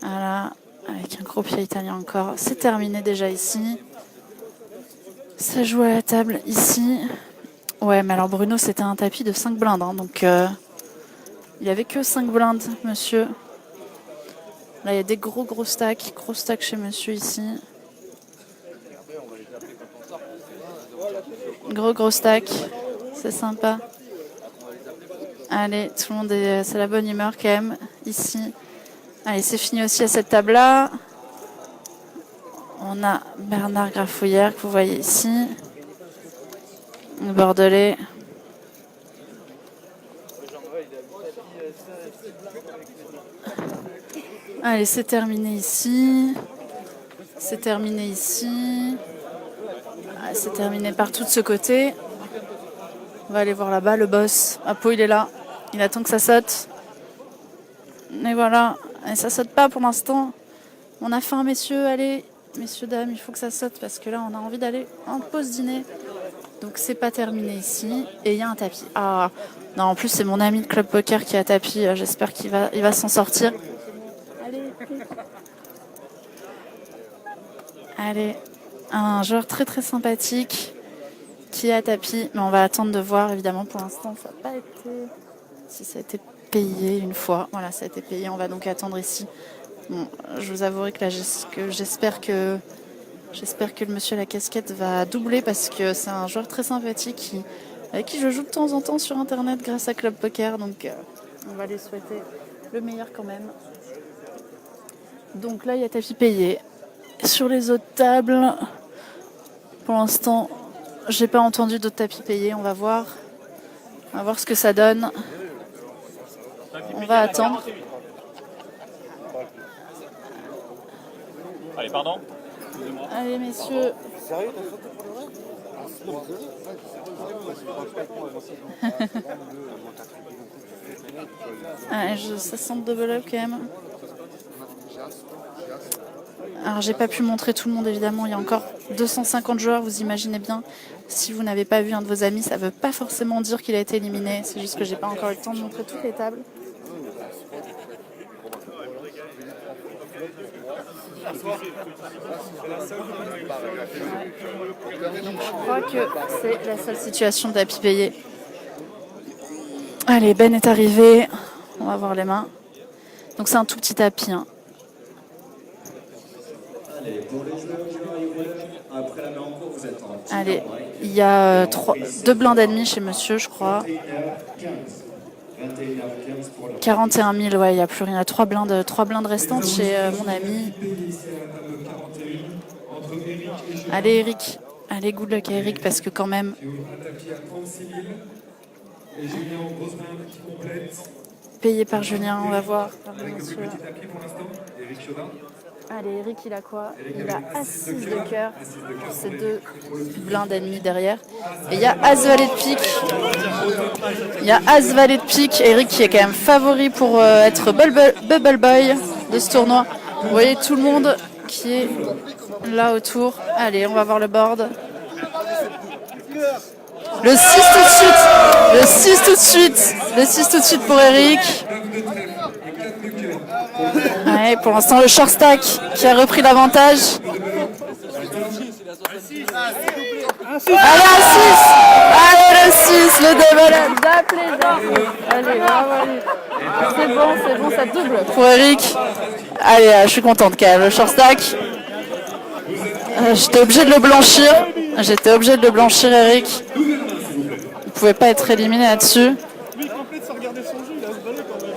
Voilà, avec un croupier italien encore. C'est terminé déjà ici. Ça joue à la table ici. Ouais, mais alors Bruno, c'était un tapis de 5 blindes. Hein, donc, il n'y avait que 5 blindes, monsieur. Là, il y a des gros stacks. Gros stacks chez monsieur ici. Gros stack. C'est sympa. Allez, tout le monde c'est la bonne humeur quand même, ici. Allez, c'est fini aussi à cette table-là. On a Bernard Grafouillère que vous voyez ici. Le Bordelais. Allez, c'est terminé ici. C'est terminé ici. Allez, c'est terminé partout de ce côté. On va aller voir là-bas le boss. Apo, il est là. Il attend que ça saute. Et voilà. Et ça saute pas pour l'instant. On a faim, messieurs. Allez, messieurs, dames, il faut que ça saute parce que là, on a envie d'aller en pause dîner. Donc, c'est pas terminé ici. Et il y a un tapis. Ah, non, en plus, c'est mon ami de Club Poker qui a tapis. J'espère qu'il va s'en sortir. Allez. Un joueur très très sympathique qui a tapis, mais on va attendre de voir évidemment. Pour l'instant ça n'a pas été, si ça a été payé une fois. Voilà, ça a été payé, on va donc attendre ici. Bon, je vous avouerai que là j'espère que le monsieur à la casquette va doubler parce que c'est un joueur très sympathique avec qui je joue de temps en temps sur internet grâce à Club Poker, donc on va lui souhaiter le meilleur quand même. Donc là il y a tapis payé. Sur les autres tables, pour l'instant, j'ai pas entendu d'autres tapis payés. On va voir ce que ça donne. On va attendre. Allez, pardon. Allez, messieurs. Allez, ça sent le double up quand même. Alors j'ai pas pu montrer tout le monde évidemment, il y a encore 250 joueurs, vous imaginez bien. Si vous n'avez pas vu un de vos amis, ça veut pas forcément dire qu'il a été éliminé, c'est juste que j'ai pas encore eu le temps de montrer toutes les tables. Donc je crois que c'est la seule situation de tapis payé. Allez, Ben est arrivé, on va voir les mains. Donc c'est un tout petit tapis. Hein. Allez, il y a 2 blindes et demi chez monsieur, je crois. 41 000, ouais, il n'y a plus rien. Il y a 3 blindes restantes chez mon ami. Allez, Eric. Allez, good luck à Eric, parce que quand même... Payé par Julien, on va voir. Allez, Eric, il a quoi? Il a As-6 de cœur. C'est 2 blindes ennemies derrière. Et il y a As-Valet de pique. Eric qui est quand même favori pour être Bubble Boy de ce tournoi. Vous voyez tout le monde qui est là autour. Allez, on va voir le board. Le 6 tout de suite. Le 6 tout de suite. Le 6 tout de suite pour Eric. Ouais, pour l'instant, le short stack qui a repris l'avantage. Allez, un 6. Allez, le 6, le double. D'appeler. Allez, bravo, allez. C'est bon, ça double pour Eric. Allez, je suis contente quand même. Le short stack. J'étais obligé de le blanchir. Eric. Il pouvait pas être éliminé là-dessus. Lui, il complète sans regarder son jeu, il a se balai quand même.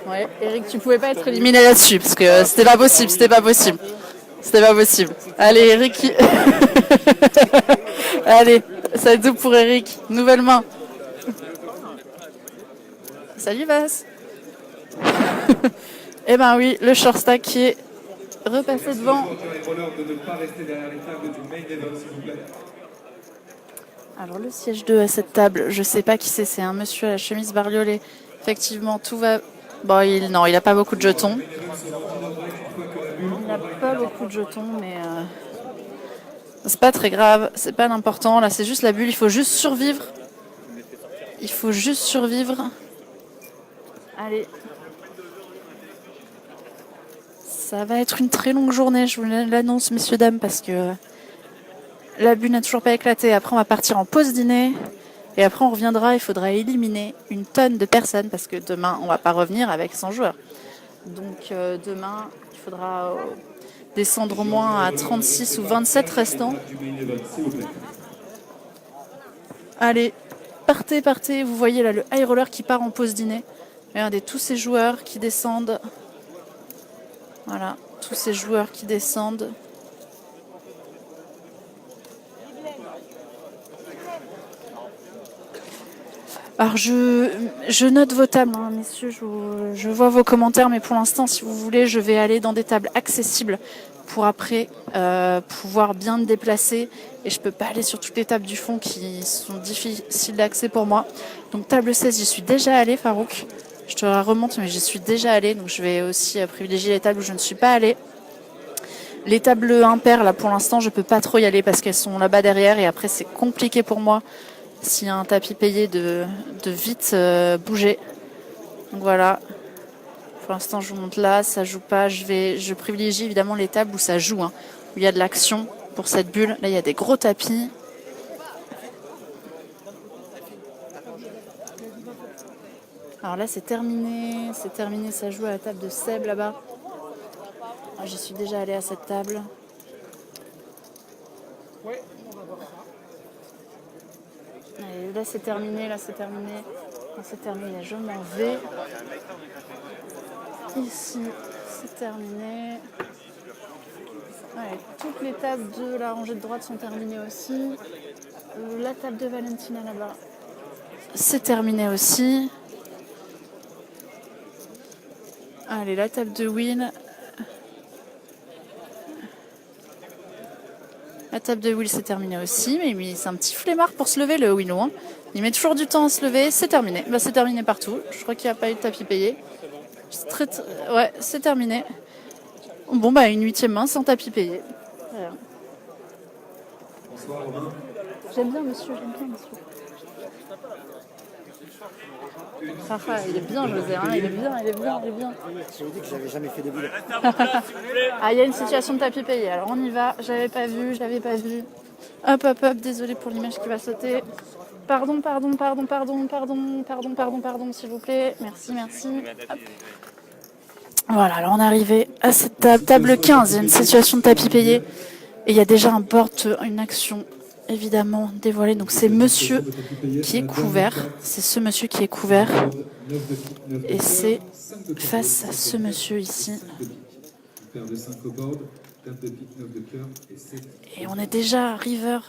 Ouais, Eric, tu pouvais pas être éliminé là-dessus parce que c'était pas possible. Allez, Eric. Allez, ça double pour Eric. Nouvelle main. Salut, Vas. Eh ben oui, le short stack qui est repassé devant. Alors le siège 2 à cette table, je sais pas qui c'est un monsieur à la chemise bariolée. Effectivement, tout va... Bon, il a pas beaucoup de jetons. Mais c'est pas très grave, c'est pas d'important. Là, c'est juste la bulle, il faut juste survivre. Allez. Ça va être une très longue journée, je vous l'annonce, messieurs, dames, parce que la bulle n'a toujours pas éclaté. Après, on va partir en pause dîner. Et après, on reviendra, il faudra éliminer une tonne de personnes, parce que demain, on va pas revenir avec 100 joueurs. Donc, demain, il faudra descendre au moins à 36 ou 27 restants. Allez, partez. Vous voyez là le high roller qui part en pause dîner. Regardez tous ces joueurs qui descendent. Voilà, tous ces joueurs qui descendent. Alors je note vos tables, hein, messieurs, je vois vos commentaires, mais pour l'instant, si vous voulez, je vais aller dans des tables accessibles pour après pouvoir bien me déplacer. Et je peux pas aller sur toutes les tables du fond qui sont difficiles d'accès pour moi. Donc table 16, j'y suis déjà allée, Farouk. Je te la remonte, mais j'y suis déjà allée, donc je vais aussi privilégier les tables où je ne suis pas allée. Les tables impaires, là, pour l'instant, je peux pas trop y aller parce qu'elles sont là-bas derrière et après, c'est compliqué pour moi s'il y a un tapis payé de vite bouger. Donc voilà. Pour l'instant, je vous monte là, ça joue pas. Je privilégie évidemment les tables où ça joue, hein, où il y a de l'action pour cette bulle. Là, il y a des gros tapis. Alors là, c'est terminé, ça joue à la table de Seb là-bas. J'y suis déjà allée à cette table. Allez, là, c'est terminé. Je m'en vais. Ici, c'est terminé. Ouais, toutes les tables de la rangée de droite sont terminées aussi. La table de Valentina là-bas, c'est terminé aussi. Allez, la table de Will. La table de Will, c'est terminé aussi. Mais c'est un petit flemmard pour se lever, le Willow. Hein. Il met toujours du temps à se lever. C'est terminé. Bah, c'est terminé partout. Je crois qu'il n'y a pas eu de tapis payé. Ouais, c'est terminé. Bon, bah, une 8e main sans tapis payé. Voilà. Bonsoir, Romain. J'aime bien, monsieur. Rafa, il est bien, José. Hein. Il est bien. Je vous dis que j'avais jamais fait de boules. Ah, il y a une situation de tapis payé. Alors, on y va. J'avais pas vu. Hop. Désolé pour l'image qui va sauter. Pardon, s'il vous plaît. Merci. Hop. Voilà, alors on est arrivé à cette table 15. Il y a une situation de tapis payé. Et il y a déjà un board, une action évidemment dévoilée. Donc c'est monsieur qui est couvert. C'est ce monsieur qui est couvert. Et c'est face à ce monsieur ici. Et on est déjà à river.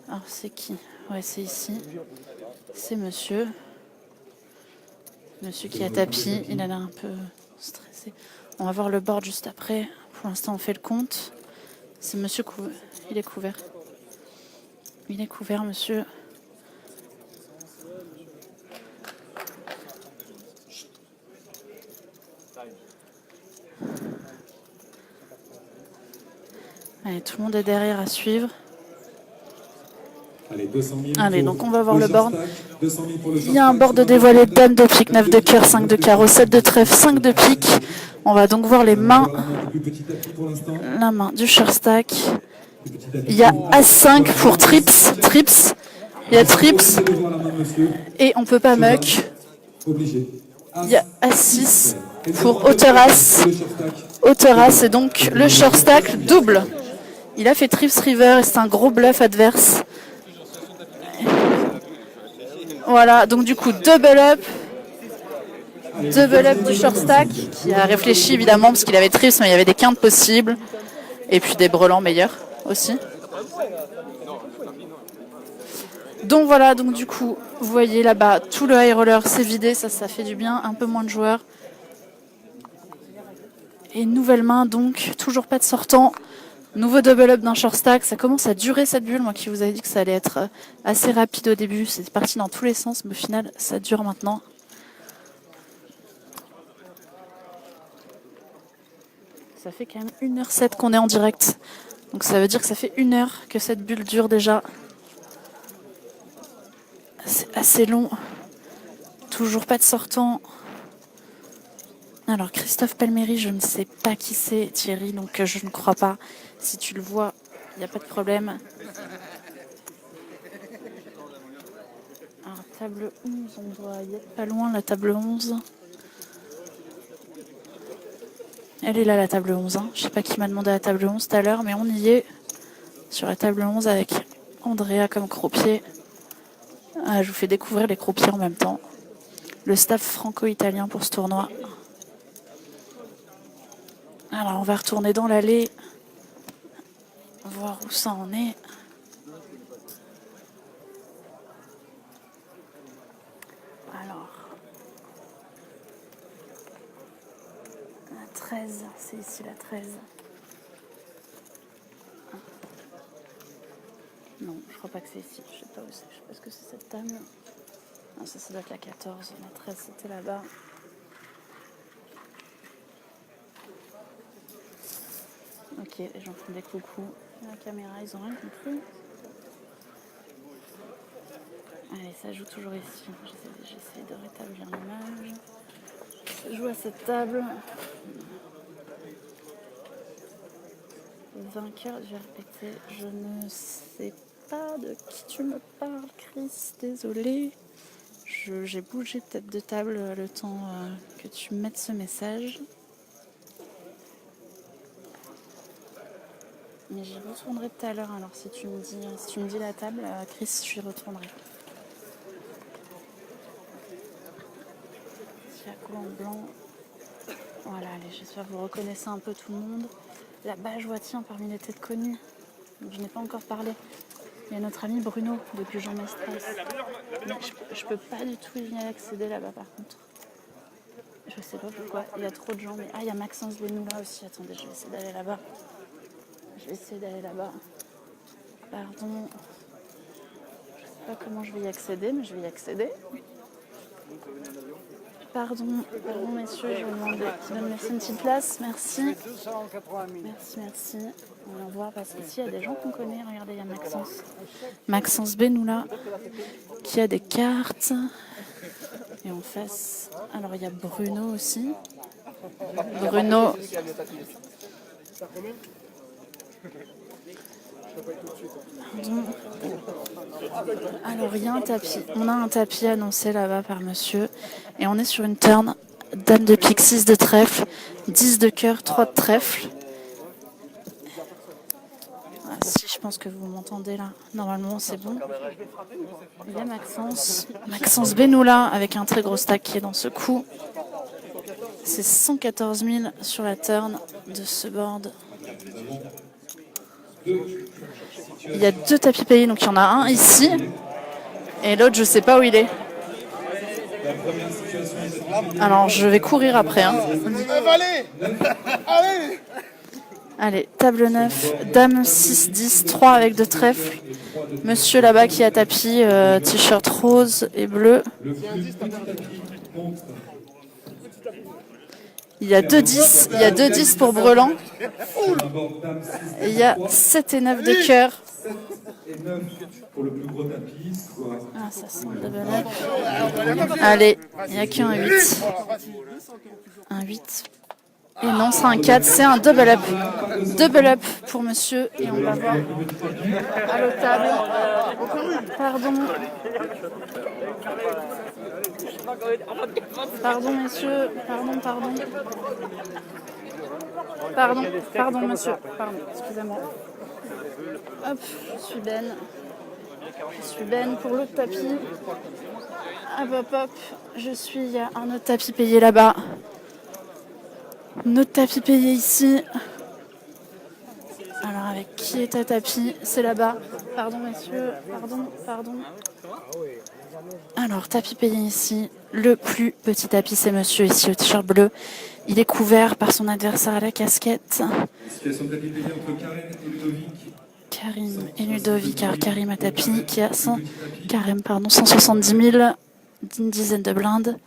Alors c'est qui? Ouais, c'est ici. C'est monsieur. Monsieur qui a tapis. Il a l'air un peu stressé. On va voir le board juste après. Pour l'instant, on fait le compte. C'est monsieur couvert. Il est couvert. Il est couvert, monsieur. Allez, tout le monde est derrière à suivre. Allez, 200 000 Allez, pour donc on va voir le short board. stack, 200 000 pour le short Il y a un stack, board de c'est dévoilé, parti. dame de pique, 9 de cœur, 5 de carreau, 7 de trèfle, 5 de pique. On va donc voir les On va mains. voir la main du plus petit tapis pour l'instant. La main du short stack. Le petit tapis Il y a pour- As5 pour trips. Il y a trips Obligé de voir la main, monsieur. et on peut pas muck. Obligé. Il y a As6 pour hauteur As. Le short stack. Hauteur As et donc le short stack double. Il a fait trips river et c'est un gros bluff adverse. Voilà, donc du coup double up. Double up du short stack qui a réfléchi évidemment parce qu'il avait trips mais il y avait des quintes possibles. Et puis des brelans meilleurs aussi. Donc voilà, donc du coup, vous voyez là-bas, tout le high roller s'est vidé, ça fait du bien, un peu moins de joueurs. Et nouvelle main donc, toujours pas de sortant. Nouveau double up d'un short stack, ça commence à durer cette bulle, moi qui vous avais dit que ça allait être assez rapide au début, c'est parti dans tous les sens, mais au final ça dure maintenant. Ça fait quand même 1h07 qu'on est en direct, donc ça veut dire que ça fait 1 heure que cette bulle dure déjà. C'est assez long, toujours pas de sortant. Alors Christophe Palmieri, je ne sais pas qui c'est Thierry, donc je ne crois pas. Si tu le vois, il n'y a pas de problème. Alors table 11, on doit y être pas loin, la table 11. Elle est là la table 11, hein. Je sais pas qui m'a demandé la table 11 tout à l'heure, mais on y est. Sur la table 11 avec Andrea comme croupier. Ah, je vous fais découvrir les croupiers en même temps. Le staff franco-italien pour ce tournoi. Alors on va retourner dans l'allée, voir où ça en est. Alors, la 13, c'est ici la 13. Non, je crois pas que c'est ici, je sais pas où c'est, je sais pas ce que c'est cette table. Non, ça doit être la 14, la 13 c'était là-bas. Ok, les gens font des coucous. La caméra, ils ont rien compris. Allez, ça joue toujours ici. J'essaie de rétablir l'image. Ça joue à cette table. Vainqueur du RPT. Je ne sais pas de qui tu me parles, Chris. Désolée. J'ai bougé peut-être de table le temps que tu mettes ce message. Mais j'y retournerai tout à l'heure, alors si tu me dis la table, Chris, j'y retournerai. Tiago en blanc. Voilà, allez, j'espère que vous reconnaissez un peu tout le monde. Là-bas, je vois, tiens, parmi les têtes connues, je n'ai pas encore parlé. Il y a notre ami Bruno de Gujan Mestras. Je peux pas du tout y accéder là-bas par contre. Je sais pas pourquoi, il y a trop de gens. Mais... Ah, il y a Maxence Benoula aussi, attendez, je vais essayer d'aller là-bas. Pardon. Je sais pas comment je vais y accéder, mais je vais y accéder. Pardon messieurs, je vais vous demander qui va me laisser une petite place. Merci. Merci. On va voir parce qu'ici il y a des gens qu'on connaît. Regardez, il y a Maxence Benoula qui a des cartes. Et en face, alors il y a Bruno aussi. Bruno. Alors il y a un tapis. On a un tapis annoncé là-bas par monsieur. Et on est sur une turn. Dame de pique, 6 de trèfle, 10 de cœur, 3 de trèfle. Ah, si je pense que vous m'entendez là. Normalement c'est bon. Il y a Maxence Benoula avec un très gros stack qui est dans ce coup. C'est 114 000 sur la turn de ce board. Il y a 2 tapis payés, donc il y en a un ici. Et l'autre, je sais pas où il est. Alors, je vais courir après. Hein. Allez, table 9, dame 6, 10, 3 avec 2 trèfles. Monsieur là-bas qui a tapis, t-shirt rose et bleu. Il y a 2-10, il y a 2-10 pour Brelan. Sur un bord dame 6, Et il y a 7 et 9 de cœur. 7 et 9 pour le plus gros tapis. Score Ah, ça sent le double up. Allez, il n'y a qu'un 8. Un 8. Et non, c'est un 4, c'est un double up. Double up pour monsieur. Et on va voir à l'otable. Pardon. Pardon, messieurs. Pardon. Pardon, monsieur. Pardon, excusez-moi. Hop, je suis Ben pour l'autre tapis. Hop. Il y a un autre tapis payé là-bas. Notre tapis payé ici. Alors avec qui est ta tapis? C'est là-bas. Pardon messieurs, pardon. Alors tapis payé ici. Le plus petit tapis c'est monsieur ici au t-shirt bleu. Il est couvert par son adversaire à la casquette. Situation de tapis payé entre Karim et Ludovic. Alors Karim a tapis qui a 170 000, d'une dizaine de blindes.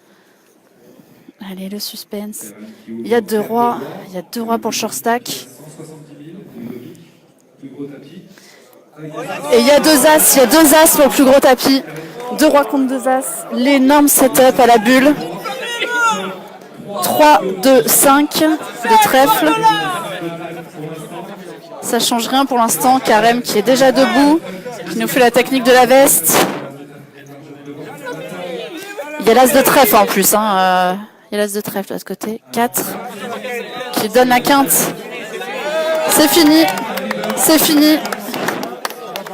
Allez, le suspense. Il y a 2 rois. Il y a 2 rois pour le short stack. 170 000, Ludovic, plus gros tapis. Et il y a 2 as. Il y a 2 as pour le plus gros tapis. 2 rois contre 2 as. L'énorme setup à la bulle. 3, 2, 5 de trèfle. Ça change rien pour l'instant. Karem qui est déjà debout, qui nous fait la technique de la veste. Il y a l'as de trèfle en plus. Il y a l'as de trèfle de l'autre côté. 4. Qui donne la quinte. C'est fini.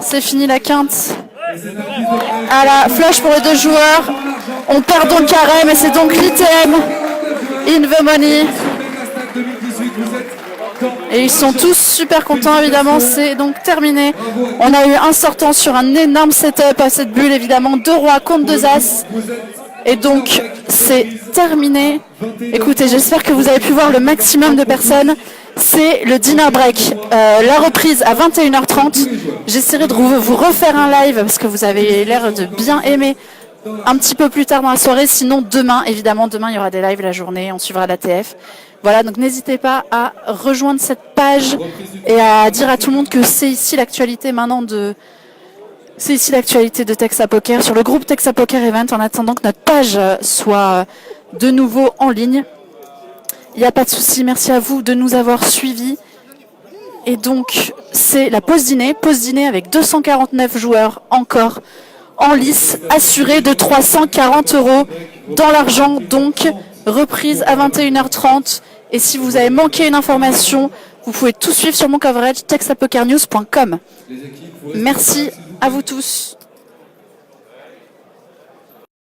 C'est fini la quinte. À la flush pour les 2 joueurs. On perd donc Karem et c'est donc l'ITM in the money. Et ils sont tous super contents évidemment. C'est donc terminé. On a eu un sortant sur un énorme setup à cette bulle évidemment. 2 rois contre 2 as. Et donc, c'est terminé. Écoutez, j'espère que vous avez pu voir le maximum de personnes. C'est le dinner break. La reprise à 21h30. J'essaierai de vous refaire un live parce que vous avez l'air de bien aimer un petit peu plus tard dans la soirée. Sinon, demain, évidemment, demain, il y aura des lives la journée. On suivra la TF. Voilà, donc n'hésitez pas à rejoindre cette page et à dire à tout le monde que c'est ici l'actualité maintenant C'est ici l'actualité de Texas Poker sur le groupe Texas Poker Event en attendant que notre page soit de nouveau en ligne. Il n'y a pas de souci, merci à vous de nous avoir suivis. Et donc, c'est la pause dîner avec 249 joueurs encore en lice, assurés de 340 € dans l'argent. Donc, reprise à 21h30. Et si vous avez manqué une information, vous pouvez tout suivre sur mon coverage texapokernews.com. Merci à vous tous.